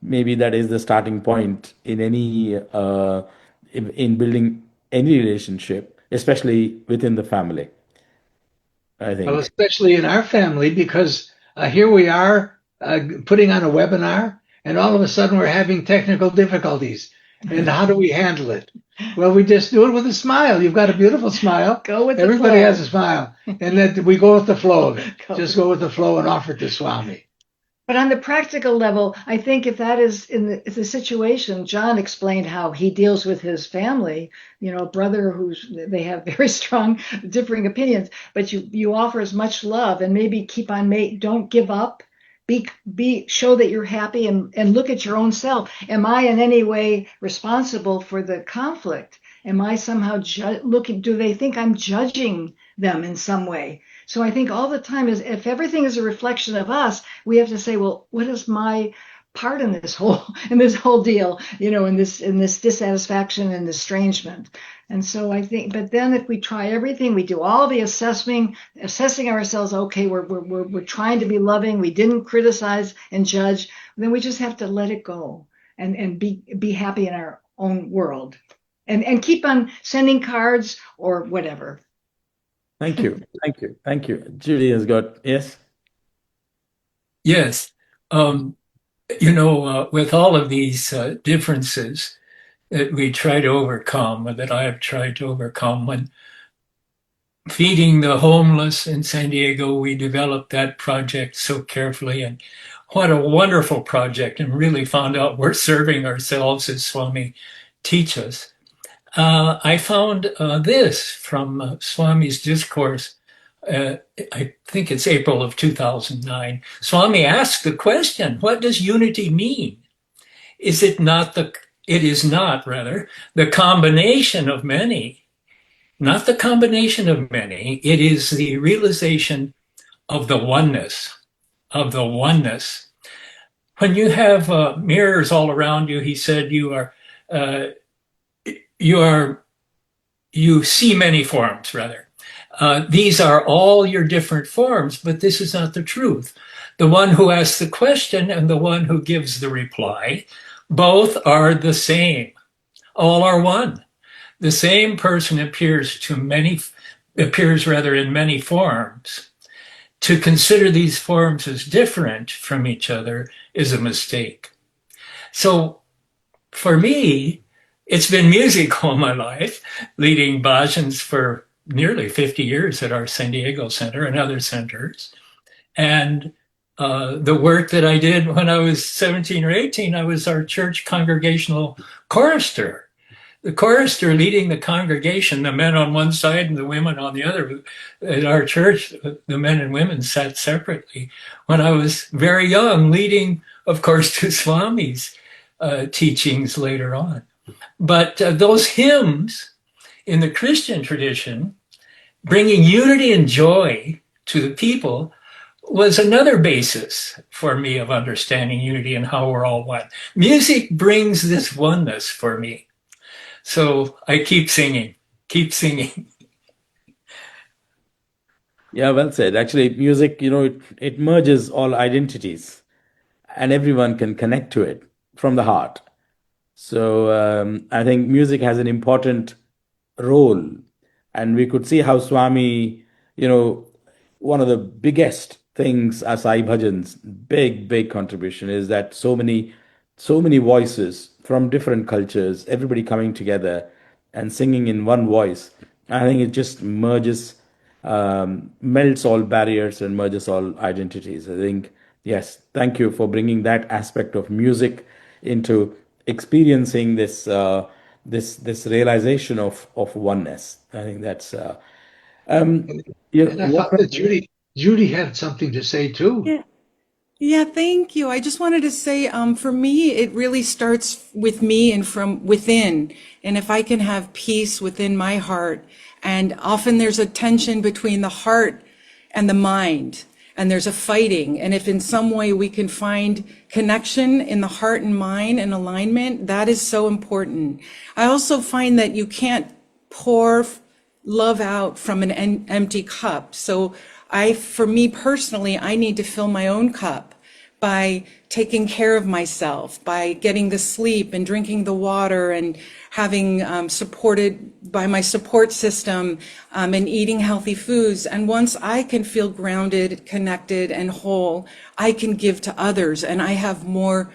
Maybe that is the starting point in any in building any relationship, especially within the family. I think. Well, especially in our family, because here we are putting on a webinar, and all of a sudden we're having technical difficulties. And how do we handle it? Well, we just do it with a smile. You've got a beautiful smile. Go with the Everybody flow. has a smile. And then we go with the flow of it. Just go with the flow and offer it to Swami. But on the practical level, I think if that is in the situation, John explained how he deals with his family, a brother they have very strong differing opinions, but you offer as much love and maybe keep on, don't give up, show that you're happy and look at your own self. Am I in any way responsible for the conflict? Am I somehow looking, do they think I'm judging them in some way? So I think all the time is, if everything is a reflection of us, we have to say, well, what is my part in this whole deal, in this dissatisfaction and estrangement? And so I think, but then if we try everything, we do all the assessing ourselves, okay, we're trying to be loving, we didn't criticize and judge, then we just have to let it go and be happy in our own world and keep on sending cards or whatever. Thank you. Judy has got, yes? Yes. With all of these differences that we try to overcome, or that I have tried to overcome, when feeding the homeless in San Diego, we developed that project so carefully, and what a wonderful project, and really found out we're serving ourselves as Swami teach us. I found this from Swami's discourse. I think it's April of 2009. Swami asked the question, what does unity mean? It is not the combination of many, not the combination of many. It is the realization of the oneness, When you have mirrors all around you, he said, you see many forms, rather. These are all your different forms, but this is not the truth. The one who asks the question and the one who gives the reply, both are the same. All are one. The same person appears in many forms. To consider these forms as different from each other is a mistake. So for me, it's been music all my life, leading bhajans for nearly 50 years at our San Diego Center and other centers. And the work that I did when I was 17 or 18, I was our church congregational chorister. The chorister leading the congregation, the men on one side and the women on the other. At our church, the men and women sat separately. When I was very young, leading, of course, to Swami's teachings later on. But those hymns in the Christian tradition, bringing unity and joy to the people, was another basis for me of understanding unity and how we're all one. Music brings this oneness for me. So I keep singing. Yeah, well said. Actually, music, it merges all identities and everyone can connect to it from the heart. So I think music has an important role. And we could see how Swami, one of the biggest things as Sai Bhajans, big contribution is that so many voices from different cultures, everybody coming together and singing in one voice. I think it just merges, melts all barriers and merges all identities. I think, yes, thank you for bringing that aspect of music into experiencing this realization of oneness. I think that's And I thought that Judy had something to say too. Yeah, thank you. I just wanted to say, for me, it really starts with me and from within. And if I can have peace within my heart, and often there's a tension between the heart and the mind, and there's a fighting. And if in some way we can find connection in the heart and mind and alignment, that is so important. I also find that you can't pour love out from an empty cup. So for me personally, I need to fill my own cup by taking care of myself, by getting the sleep and drinking the water and having supported by my support system and eating healthy foods. And once I can feel grounded, connected, and whole, I can give to others. And I have more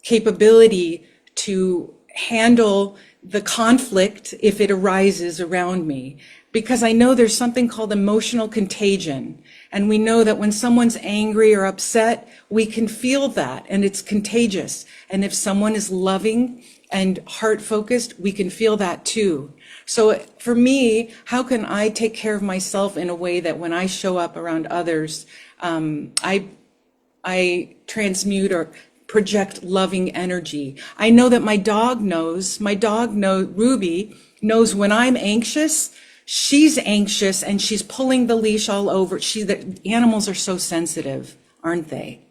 capability to handle the conflict if it arises around me. Because I know there's something called emotional contagion. And we know that when someone's angry or upset, we can feel that, and it's contagious. And if someone is loving and heart-focused, we can feel that too. So for me, how can I take care of myself in a way that when I show up around others, I I transmute or project loving energy. I know that my dog knows, Ruby knows when I'm anxious, she's anxious and she's pulling the leash all over. The animals are so sensitive, aren't they?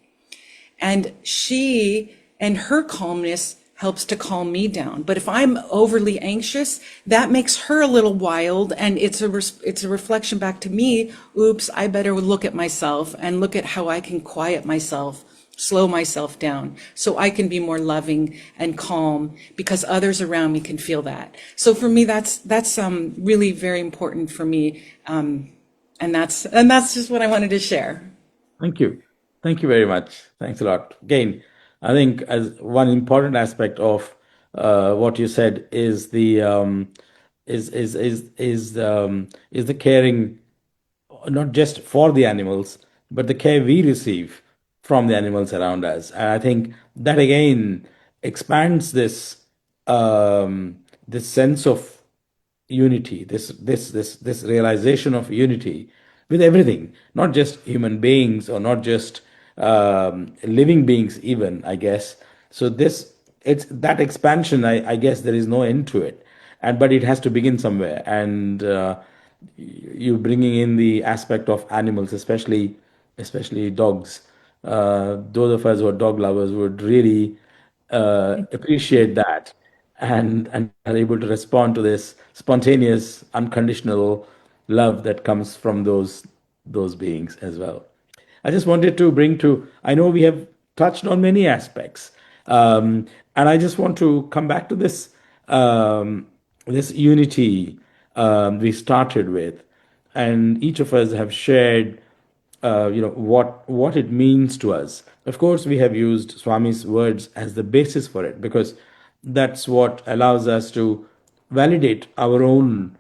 And she and her calmness helps to calm me down. But if I'm overly anxious, that makes her a little wild, and it's a reflection back to me. Oops, I better look at myself and look at how I can quiet myself, slow myself down, so I can be more loving and calm, because others around me can feel that. So for me, that's really very important for me, and that's just what I wanted to share. Thank you. Thank you very much. Thanks a lot. Again, I think as one important aspect of what you said is the caring, not just for the animals, but the care we receive from the animals around us. And I think that again expands this this sense of unity, this realization of unity with everything, not just human beings or not just living beings even, I guess. So it's that expansion, I guess there is no end to it, but it has to begin somewhere. And you bringing in the aspect of animals, especially dogs. Those of us who are dog lovers would really appreciate that, and are able to respond to this spontaneous, unconditional love that comes from those beings as well. I just wanted to I know we have touched on many aspects, and I just want to come back to this this unity we started with, and each of us have shared what it means to us. Of course, we have used Swami's words as the basis for it, because that's what allows us to validate our own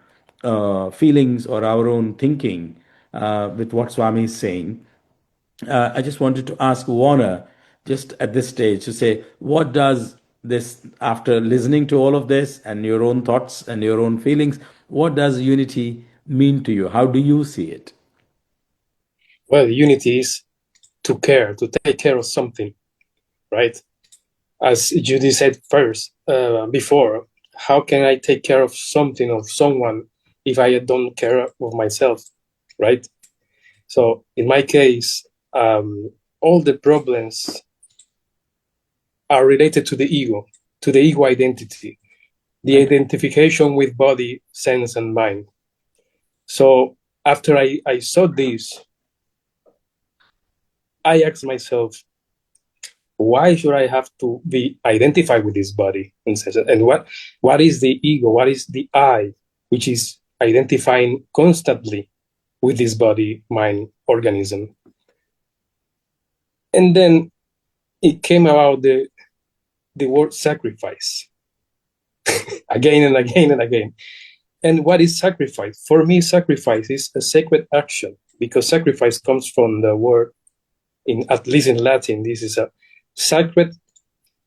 feelings or our own thinking with what Swami is saying. I just wanted to ask Warner, just at this stage, to say, what does this, after listening to all of this and your own thoughts and your own feelings, what does unity mean to you? How do you see it? Well, unity is to take care of something, right? As Judy said before, how can I take care of something, of someone, if I don't care of myself, right? So in my case, all the problems are related to the ego identity, the identification with body, sense, and mind. So after I saw this, I asked myself, why should I have to be identified with this body? And what is the ego? What is the I, which is identifying constantly with this body, mind, organism? And then it came about the word sacrifice again and again and again. And what is sacrifice? For me, sacrifice is a sacred action, because sacrifice comes from the word, at least in Latin, this is a sacred,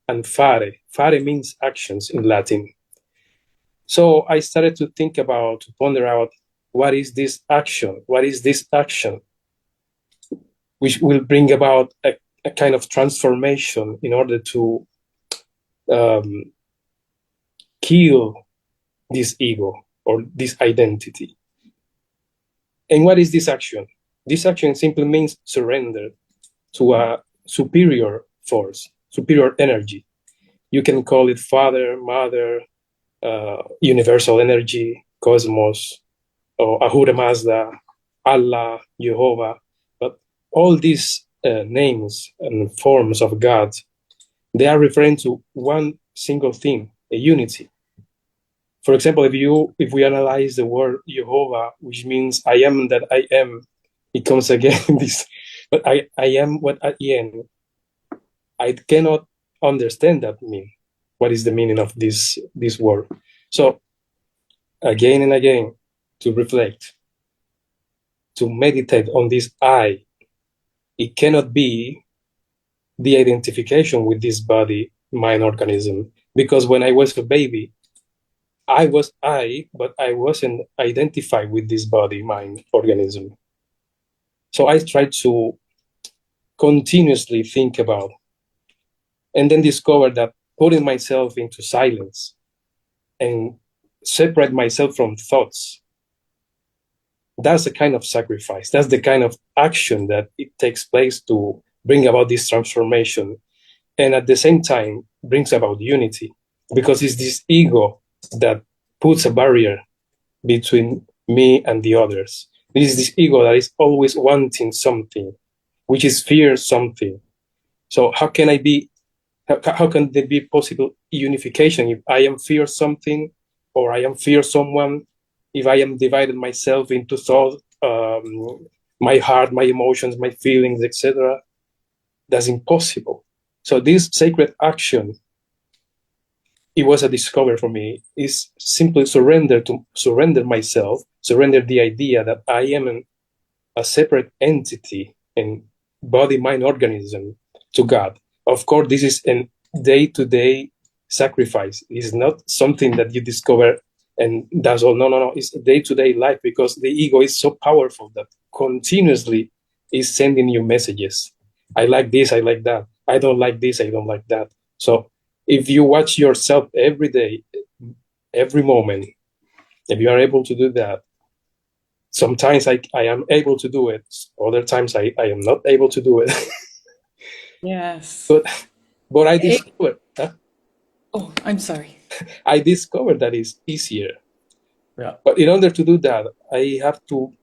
and fare. Fare means actions in Latin. So I started to ponder out, what is this action? What is this action which will bring about a kind of transformation in order to kill this ego or this identity? And what is this action? This action simply means surrender to a superior force, superior energy. You can call it Father, Mother, universal energy, cosmos, or Ahura Mazda, Allah, Jehovah. But all these names and forms of God, they are referring to one single thing, a unity. For example, if we analyze the word Jehovah, which means I am that I am, it comes again this, but I am what I am. I cannot understand that meaning. What is the meaning of this word? So again and again, to reflect, to meditate on this I. It cannot be the identification with this body, mind, organism, because when I was a baby, I was I, but I wasn't identified with this body, mind, organism. So I tried to continuously think about, and then discover that putting myself into silence and separate myself from thoughts, that's the kind of sacrifice, that's the kind of action that it takes place to bring about this transformation, and at the same time brings about unity, because it's this ego that puts a barrier between me and the others. It is this ego that is always wanting something, which is fear something. So how can there be possible unification if I am fear something, or I am fear someone, if I am divided myself into thought, my heart, my emotions, my feelings, etc.? That's impossible. So this sacred action, it was a discovery for me, is simply surrender myself, surrender the idea that I am a separate entity and body, mind, organism to God. Of course, this is a day-to-day sacrifice. It's not something that you discover and that's all. No. It's a day-to-day life, because the ego is so powerful that continuously is sending you messages. I like this, I like that. I don't like this, I don't like that. So if you watch yourself every day, every moment, if you are able to do that, sometimes I am able to do it. Other times I am not able to do it. Yes. But I discovered. Oh, I'm sorry. I discovered that it's easier. Yeah. But in order to do that, I have to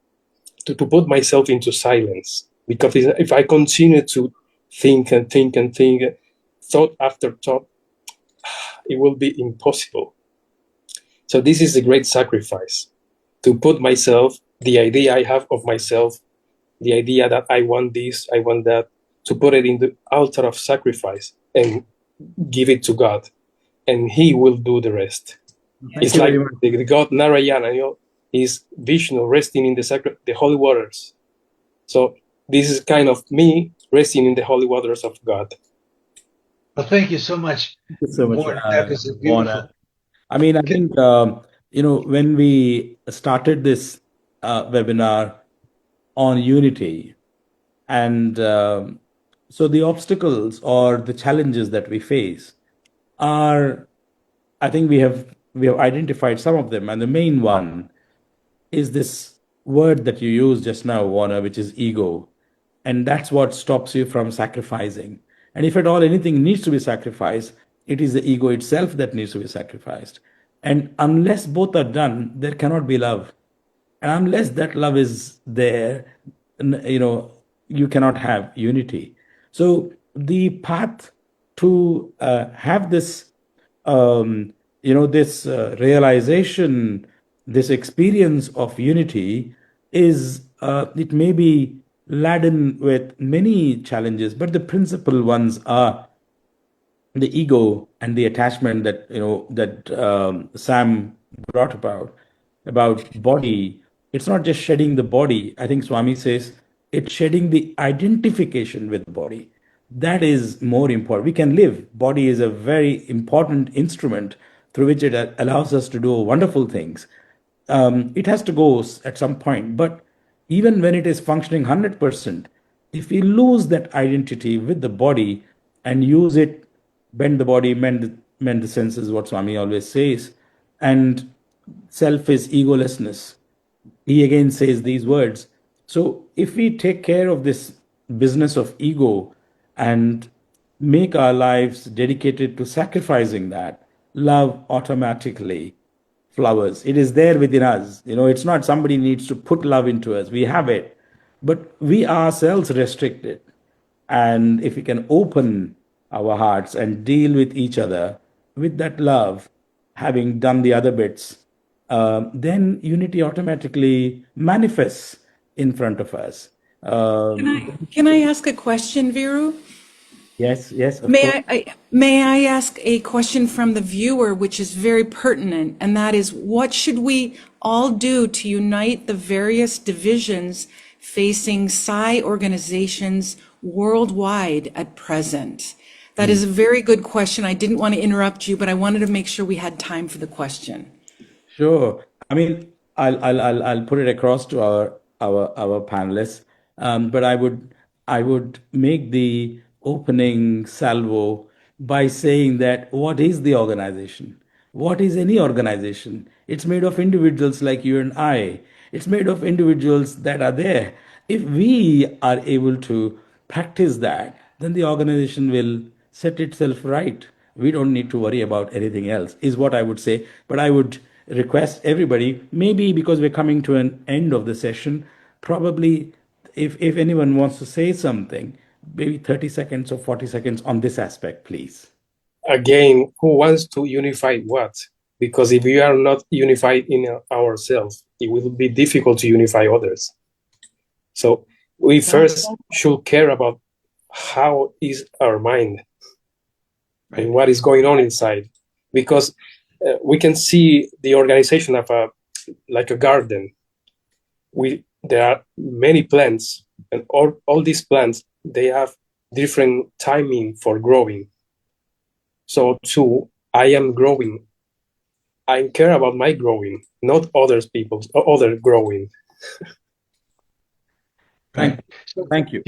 put myself into silence, because if I continue to think and think and think, thought after thought, it will be impossible. So this is a great sacrifice, to put myself, the idea I have of myself, the idea that I want this, I want that, to put it in the altar of sacrifice and give it to God, and He will do the rest. It's like the God Narayana, is Vishnu resting in the holy waters. So this is kind of me resting in the holy waters of God. Well, thank you so much. Thank you so much, Warner. That was beautiful. Warner. I mean, I think, when we started this webinar on unity, and so the obstacles or the challenges that we face are, I think we have identified some of them, and the main one is this word that you used just now, Warner, which is ego, and that's what stops you from sacrificing. And if at all anything needs to be sacrificed, it is the ego itself that needs to be sacrificed. And unless both are done, there cannot be love. And unless that love is there, you cannot have unity. So the path to have this, this realization, this experience of unity is, it may be laden with many challenges, but the principal ones are the ego and the attachment that Sam brought about body. It's not just shedding the body. I think Swami says it's shedding the identification with the body. That is more important. We can live. Body is a very important instrument through which it allows us to do wonderful things. It has to go at some point, but even when it is functioning 100%, if we lose that identity with the body and use it, bend the body, mend the senses, what Swami always says, and self is egolessness. He again says these words. So if we take care of this business of ego and make our lives dedicated to sacrificing that, love automatically flowers. It is there within us. It's not somebody needs to put love into us. We have it, but we ourselves restrict it. And if we can open our hearts and deal with each other with that love, having done the other bits, then unity automatically manifests in front of us. Can I ask a question, Viru? Yes. May I ask a question from the viewer, which is very pertinent, and that is, what should we all do to unite the various divisions facing Psi organizations worldwide at present? That is a very good question. I didn't want to interrupt you, but I wanted to make sure we had time for the question. Sure. I mean, I'll put it across to our panelists, but I would make the opening salvo by saying that what is the organization? What is any organization? It's made of individuals like you and I. It's made of individuals that are there. If we are able to practice that, then the organization will set itself right. We don't need to worry about anything else, is what I would say. But I would request everybody, maybe because we're coming to an end of the session, probably if anyone wants to say something, maybe 30 seconds or 40 seconds on this aspect, please. Again, who wants to unify what? Because if we are not unified in ourselves, it will be difficult to unify others. So we first should care about how is our mind and what is going on inside, because we can see the organization of like a garden. There are many plants, and all these plants, they have different timing for growing. So too, I am growing. I care about my growing, not others people's or other growing. Thank you. Thank you.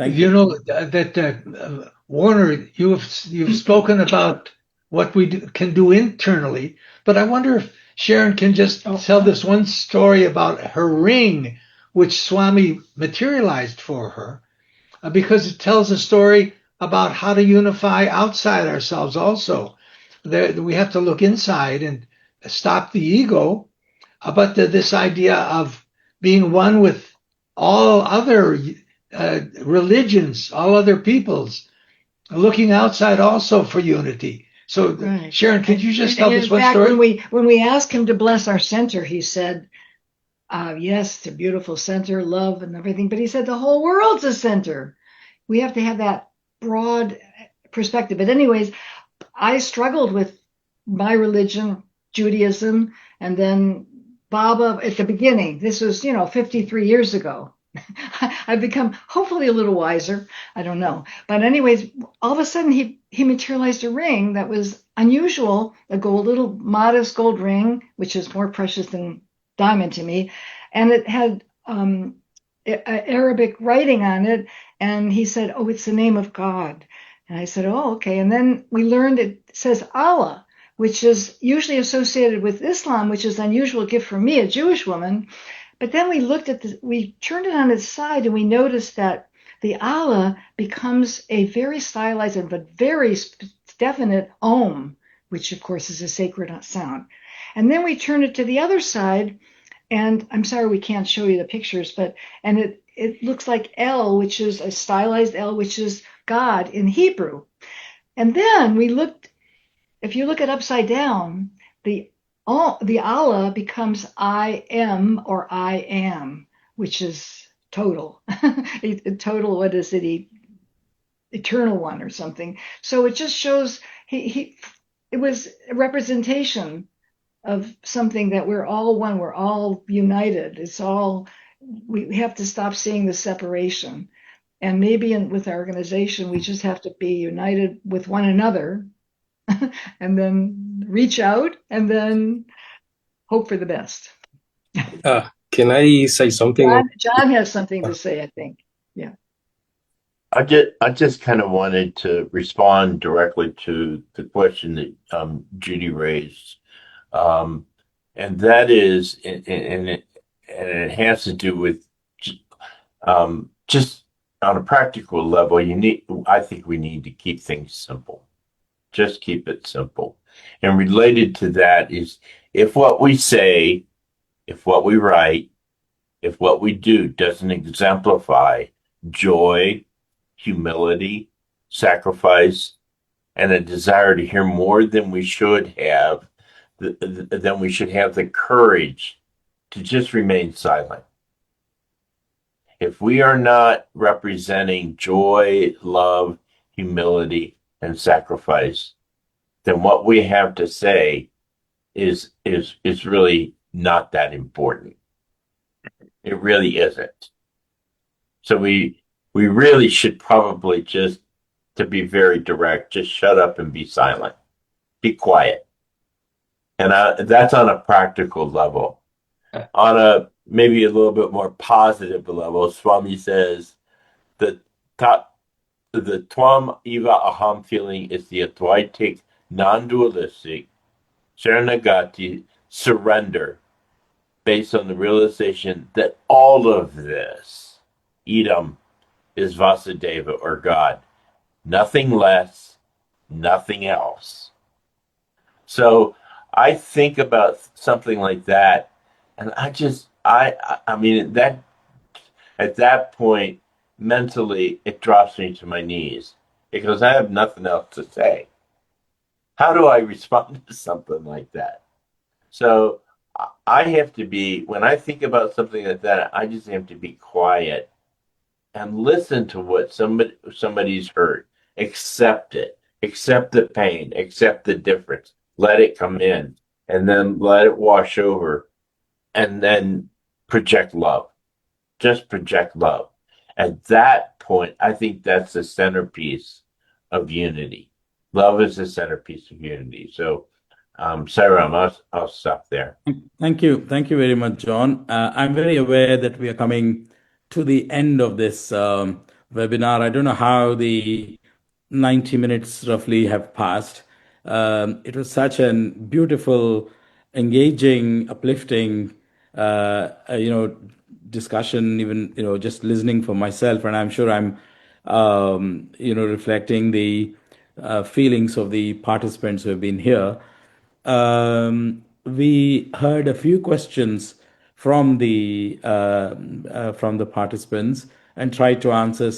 You know that Warner, you've spoken about what we can do internally, but I wonder if Sharon can just tell this one story about her ring, which Swami materialized for her, because it tells a story about how to unify outside ourselves also. We have to look inside and stop the ego, but this idea of being one with all other religions, all other peoples, looking outside also for unity. So, right. Sharon, could you just tell us one story? When we asked him to bless our center, he said, yes, it's a beautiful center, love and everything, but he said the whole world's a center. We have to have that broad perspective. But anyways, I struggled with my religion, Judaism, and then Baba at the beginning. This was, 53 years ago. I've become hopefully a little wiser. I don't know. But anyways, all of a sudden he materialized a ring that was unusual, a little modest gold ring, which is more precious than diamond to me. And it had Arabic writing on it. And he said, oh, it's the name of God. And I said, oh, okay. And then we learned it says Allah, which is usually associated with Islam, which is an unusual gift for me, a Jewish woman. But then we turned it on its side and we noticed that the Allah becomes a very stylized but very definite Om, which of course is a sacred sound. And then we turn it to the other side, and I'm sorry we can't show you the pictures, and it looks like El, which is a stylized El, which is God in Hebrew. And then we looked, if you look at upside down, the Allah becomes I am or I am, which is total. Total, what is it? Eternal one or something. So it just shows it was a representation of something that we're all one, we're all united. It's all, we have to stop seeing the separation. And maybe with our organization, we just have to be united with one another and then reach out and then hope for the best. Can I say something? John has something to say, I think. Yeah. I just kind of wanted to respond directly to the question that Judy raised. And that is, and it has to do with just on a practical level, I think we need to keep things simple. Just keep it simple. And related to that is, if what we say, if what we write, if what we do doesn't exemplify joy, humility, sacrifice, and a desire to hear more than we should have, then we should have the courage to just remain silent. If we are not representing joy, love, humility, and sacrifice, then what we have to say is really not that important. It really isn't. So we really should probably just, to be very direct, just shut up and be silent. Be quiet. And that's on a practical level. On a maybe a little bit more positive level, Swami says, The the Twam Eva Aham feeling is the Advaitic, non-dualistic, Sharanagati surrender based on the realization that all of this, Idam, is Vasudeva or God. Nothing less, nothing else. So I think about something like that, and I mean, that at that point, mentally, it drops me to my knees because I have nothing else to say. How do I respond to something like that? So I have to be, when I think about something like that, I just have to be quiet and listen to what somebody's heard. Accept it. Accept the pain. Accept the difference. Let it come in, and then let it wash over, and then project love. Just project love. At that point, I think that's the centerpiece of unity. Love is the centerpiece of unity. So, Sairam, I'll stop there. Thank you. Thank you very much, John. I'm very aware that we are coming to the end of this webinar. I don't know how the 90 minutes roughly have passed. It was such a beautiful, engaging, uplifting, discussion, even, just listening for myself. And I'm sure I'm, reflecting the feelings of the participants who have been here. We heard a few questions from the participants and tried to answer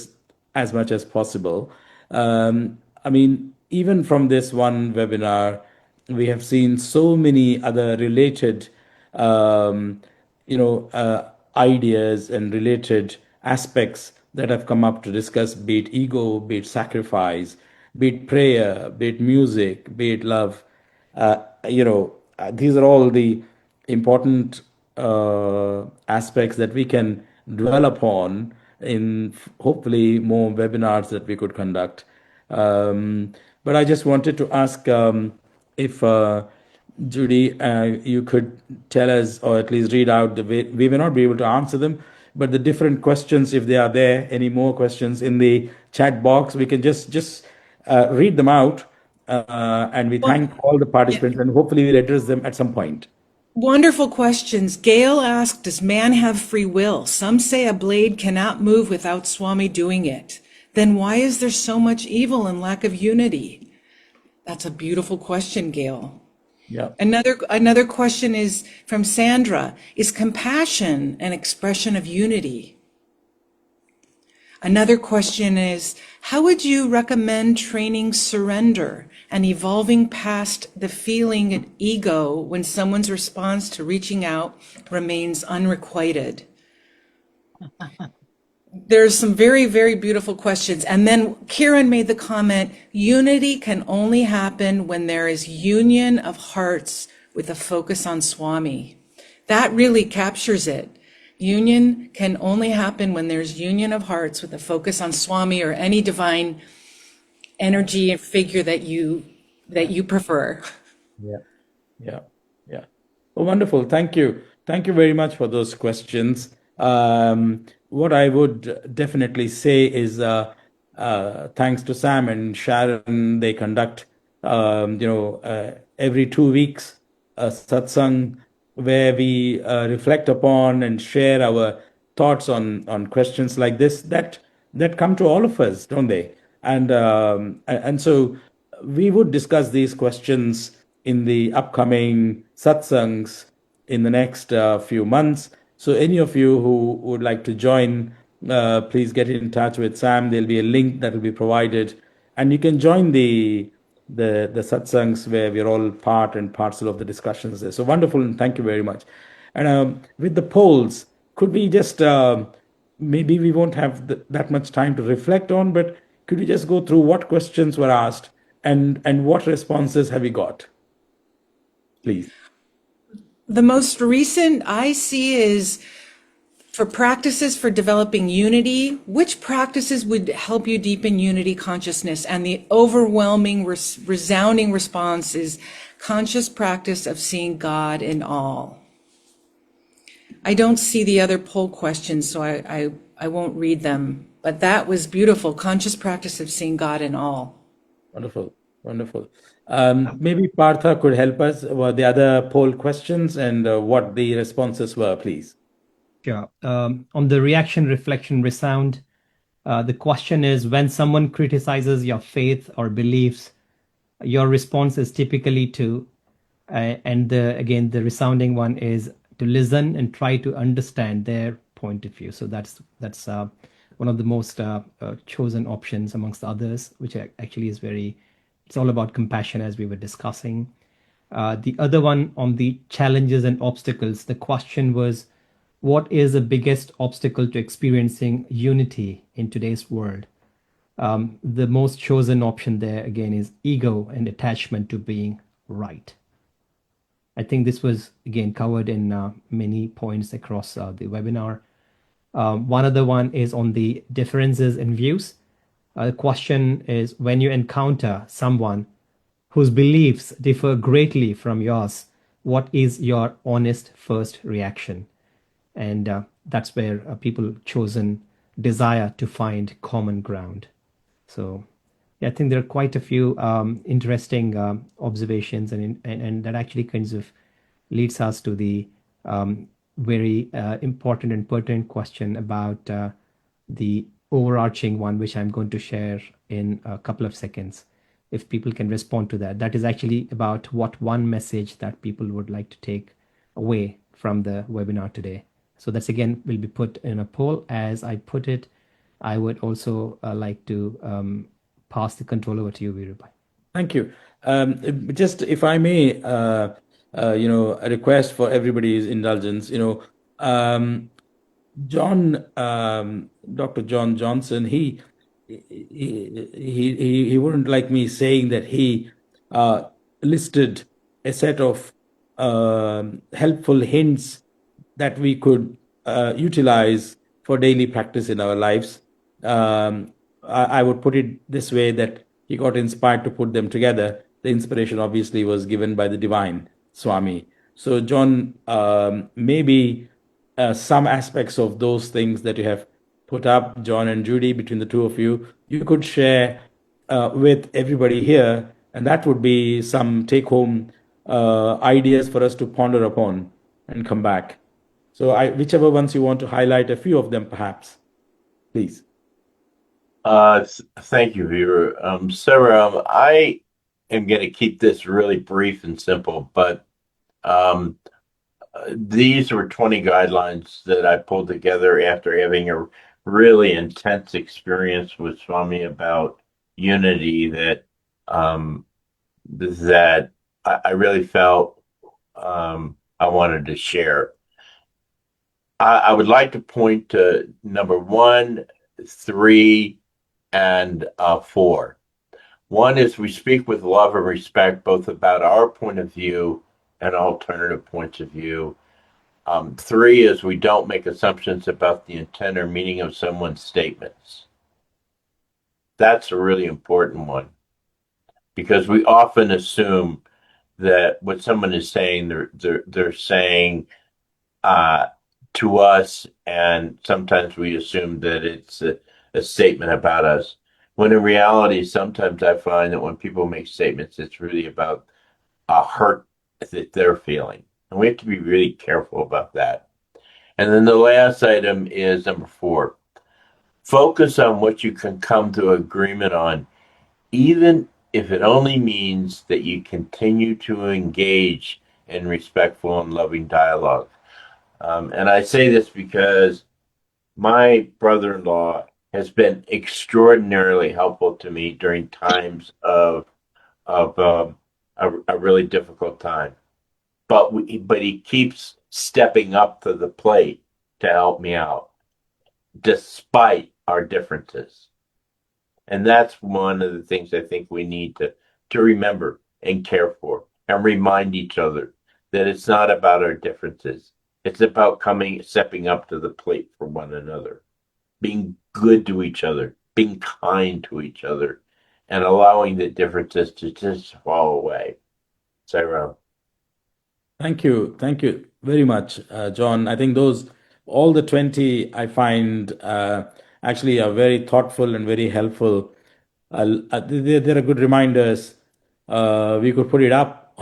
as much as possible. I mean, even from this one webinar, we have seen so many other related, ideas and related aspects that have come up to discuss, be it ego, be it sacrifice, be it prayer, be it music, be it love. These are all the important aspects that we can dwell upon in hopefully more webinars that we could conduct. But I just wanted to ask if Judy, you could tell us, or at least read out we may not be able to answer them, but the different questions, if they are there, any more questions in the chat box, we can just read them out. And we thank all the participants, and hopefully we'll address them at some point. Wonderful questions. Gail asked, does man have free will? Some say a blade cannot move without Swami doing it. Then why is there so much evil and lack of unity? That's a beautiful question, Gail. Yeah. Another question is from Sandra. Is compassion an expression of unity? Another question is, how would you recommend training surrender and evolving past the feeling of ego when someone's response to reaching out remains unrequited? There's some very, very beautiful questions. And then Kieran made the comment, unity can only happen when there is union of hearts with a focus on Swami. That really captures it. Union can only happen when there's union of hearts with a focus on Swami or any divine energy and figure that you prefer. Yeah. Oh, wonderful. Thank you. Thank you very much for those questions. What I would definitely say is thanks to Sam and Sharon, they conduct, every 2 weeks a satsang where we reflect upon and share our thoughts on questions like this that come to all of us, don't they? And so we would discuss these questions in the upcoming satsangs in the next few months. So any of you who would like to join, please get in touch with Sam. There'll be a link that will be provided, and you can join the satsangs where we're all part and parcel of the discussions there. So wonderful, and thank you very much. And with the polls, could we just maybe we won't have that much time to reflect on, but could we just go through what questions were asked and what responses have we got, please? The most recent I see is for practices for developing unity. Which practices would help you deepen unity consciousness? And the overwhelming, resounding response is conscious practice of seeing God in all. I don't see the other poll questions, so I won't read them. But that was beautiful. Conscious practice of seeing God in all. Wonderful, wonderful. Maybe Partha could help us with the other poll questions and what the responses were, please. Sure. On the reaction, reflection, resound, the question is, when someone criticizes your faith or beliefs, your response is typically to, and again, the resounding one is to listen and try to understand their point of view. So that's one of the most chosen options amongst others, which actually is it's all about compassion, as we were discussing. The other one on the challenges and obstacles, the question was, what is the biggest obstacle to experiencing unity in today's world? The most chosen option there, again, is ego and attachment to being right. I think this was, again, covered in many points across the webinar. One other one is on the differences in views. The question is, when you encounter someone whose beliefs differ greatly from yours, what is your honest first reaction? And that's where people chosen desire to find common ground. So yeah, I think there are quite a few interesting observations, and that actually kind of leads us to the very important and pertinent question about the overarching one, which I'm going to share in a couple of seconds. If people can respond to that, that is actually about what one message that people would like to take away from the webinar today. So that's, again, will be put in a poll. As I put it, I would also like to pass the control over to you, Virubhai. Thank you. Just if I may, a request for everybody's indulgence. Dr. John Johnson, he wouldn't like me saying that he listed a set of helpful hints that we could utilize for daily practice in our lives. I would put it this way, that he got inspired to put them together. The inspiration obviously was given by the divine Swami. So John, maybe some aspects of those things that you have put up, John and Judy, between the two of you, you could share with everybody here, and that would be some take-home ideas for us to ponder upon and come back. So whichever ones you want to highlight, a few of them perhaps, please. Thank you, Viru. Sarah, I am going to keep this really brief and simple, but these were 20 guidelines that I pulled together after having a really intense experience with Swami about unity that I really felt I wanted to share. I would like to point to number 1, 3, and 4. 1 is we speak with love and respect both about our point of view and alternative points of view. 3 is we don't make assumptions about the intent or meaning of someone's statements. That's a really important one, because we often assume that what someone is saying, they're saying to us, and sometimes we assume that it's a statement about us, when in reality, sometimes I find that when people make statements, it's really about a hurt that they're feeling. And we have to be really careful about that. And then the last item is number 4. Focus on what you can come to agreement on, even if it only means that you continue to engage in respectful and loving dialogue. And I say this because my brother-in-law has been extraordinarily helpful to me during times of a really difficult time. But he keeps stepping up to the plate to help me out, despite our differences. And that's one of the things I think we need to remember and care for, and remind each other that it's not about our differences. It's about stepping up to the plate for one another, being good to each other, being kind to each other, and allowing the differences to just fall away. Sarah. Thank you very much, John. I think all the 20, I find actually are very thoughtful and very helpful. There are good reminders. We could put it up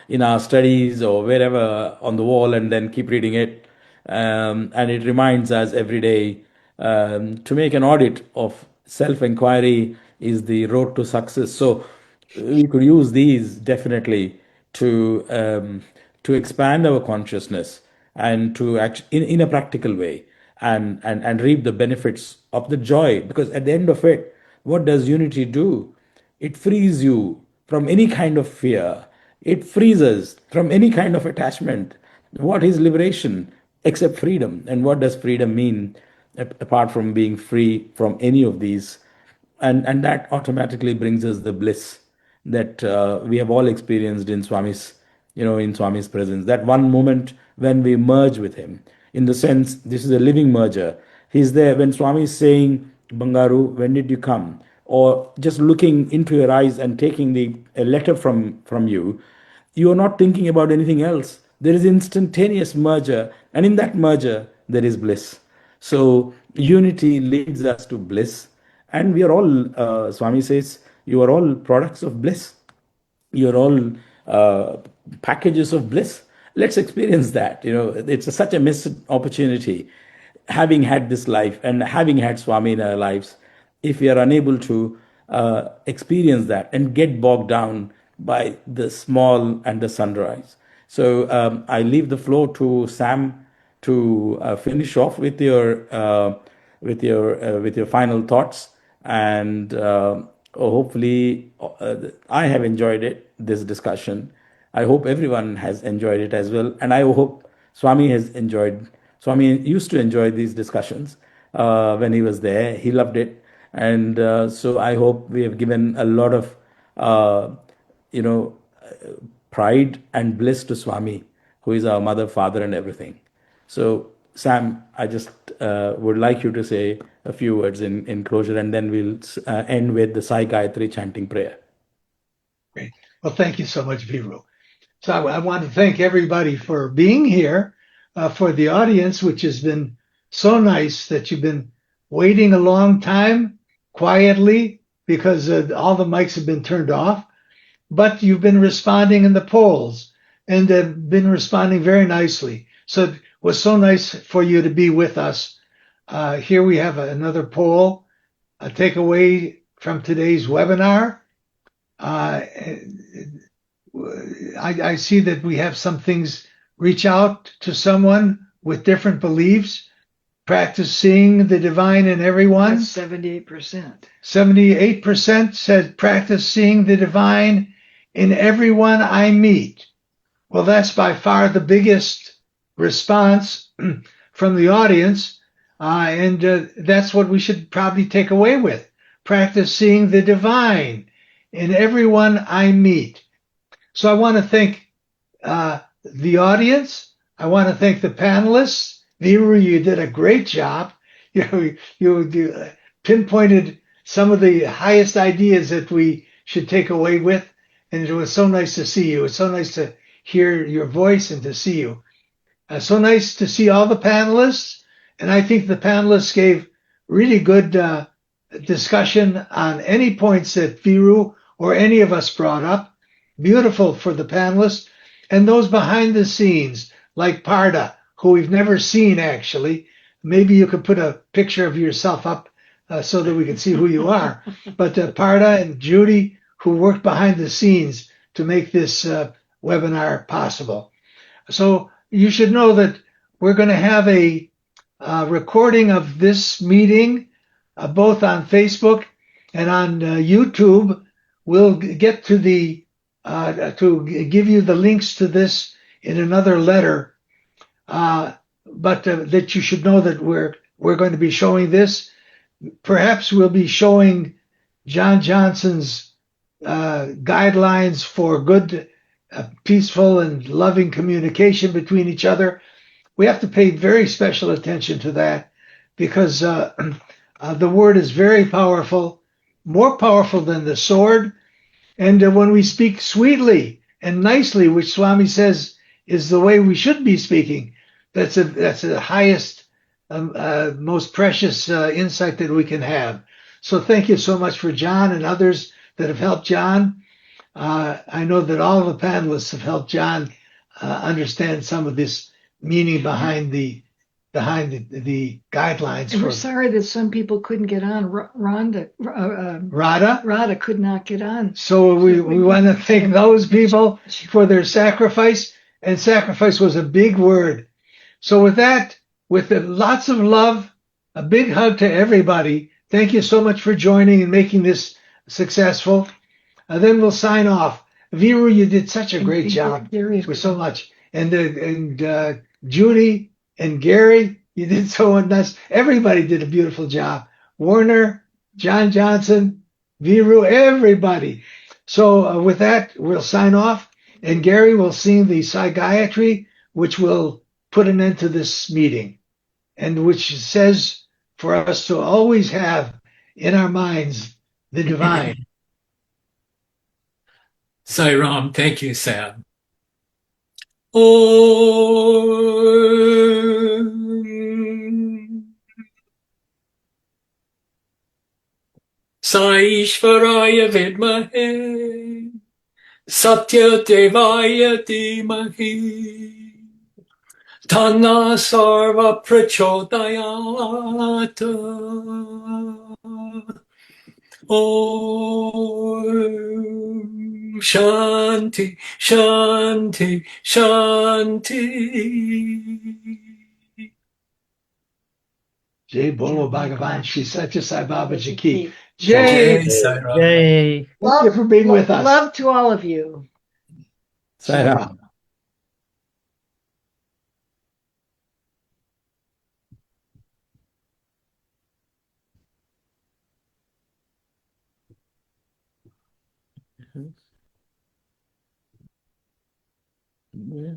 in our studies or wherever on the wall and then keep reading it. And it reminds us every day to make an audit of self-inquiry is the road to success. So we could use these definitely to expand our consciousness and to act in a practical way and reap the benefits of the joy. Because at the end of it, what does unity do? It frees you from any kind of fear. It frees us from any kind of attachment. What is liberation except freedom? And what does freedom mean apart from being free from any of these? And that automatically brings us the bliss that we have all experienced in Swami's presence. That one moment when we merge with him. In the sense, this is a living merger. He's there when Swami is saying, Bangaru, when did you come? Or just looking into your eyes and taking a letter from you, you are not thinking about anything else. There is instantaneous merger, and in that merger, there is bliss. So unity leads us to bliss, and we are all, Swami says, you are all products of bliss. You are all packages of bliss. Let's experience that. It's such a missed opportunity. Having had this life and having had Swami in our lives, if we are unable to experience that and get bogged down by the small and the sunrise. So I leave the floor to Sam to finish off with your final thoughts, and hopefully I have enjoyed this discussion. I hope everyone has enjoyed it as well, and I hope Swami has enjoyed. Swami used to enjoy these discussions when he was there. He loved it. And so I hope we have given a lot of, pride and bliss to Swami, who is our mother, father, and everything. So, Sam, I just would like you to say a few words in closure, and then we'll end with the Sai Gayatri chanting prayer. Great. Well, thank you so much, Viru. So I want to thank everybody for being here, for the audience, which has been so nice that you've been waiting a long time quietly because all the mics have been turned off, but you've been responding in the polls and have been responding very nicely. So it was so nice for you to be with us. Here we have another poll, a takeaway from today's webinar. I see that we have some things. Reach out to someone with different beliefs. Practice seeing the divine in everyone. That's 78%. 78% said practice seeing the divine in everyone I meet. Well, that's by far the biggest response from the audience. And that's what we should probably take away with. Practice seeing the divine in everyone I meet. So I want to thank the audience. I want to thank the panelists. Viru, you did a great job. You pinpointed some of the highest ideas that we should take away with. And it was so nice to see you. It's so nice to hear your voice and to see you. So nice to see all the panelists. And I think the panelists gave really good discussion on any points that Viru or any of us brought up. Beautiful for the panelists. And those behind the scenes, like Parda, who we've never seen actually. Maybe you could put a picture of yourself up so that we can see who you are. But Parda and Judy, who worked behind the scenes to make this webinar possible. So you should know that we're going to have a recording of this meeting, both on Facebook and on YouTube. We'll get to to give you the links to this in another letter. But that you should know that we're going to be showing this. Perhaps we'll be showing John Johnson's guidelines for good, peaceful, and loving communication between each other. We have to pay very special attention to that because the word is very powerful, more powerful than the sword. And when we speak sweetly and nicely, which Swami says is the way we should be speaking, that's the highest most precious insight that we can have. So thank you so much for John and others that have helped John. I know that all of the panelists have helped John understand some of this meaning behind the guidelines. And we're for sorry that some people couldn't get on. Radha. Radha could not get on. So we want to thank those people for their sacrifice, and sacrifice was a big word. So with that, with lots of love, a big hug to everybody. Thank you so much for joining and making this successful. Then we'll sign off. Viru, you did such a great job with so much. And Judy and Gary, you did so much. Everybody did a beautiful job. Warner, John Johnson, Viru, everybody. So with that, we'll sign off. And Gary will sing the Sai Gayatri, which will put an end to this meeting, and which says for us to always have in our minds the divine. Sai Ram, thank you, Sam. Om Sai Ishvaraya Vidmahe Satya Devaya Dhimahi Tanna Sarva Prachodayata. Om Shanti, Shanti, Shanti. Jai Bolo Bhagavan Shri Satya Sai Baba Ji Ki. Jai Jai. Sai Ram. Yay. Thank you for being with us. Love to all of you. Sai Ram. Yeah.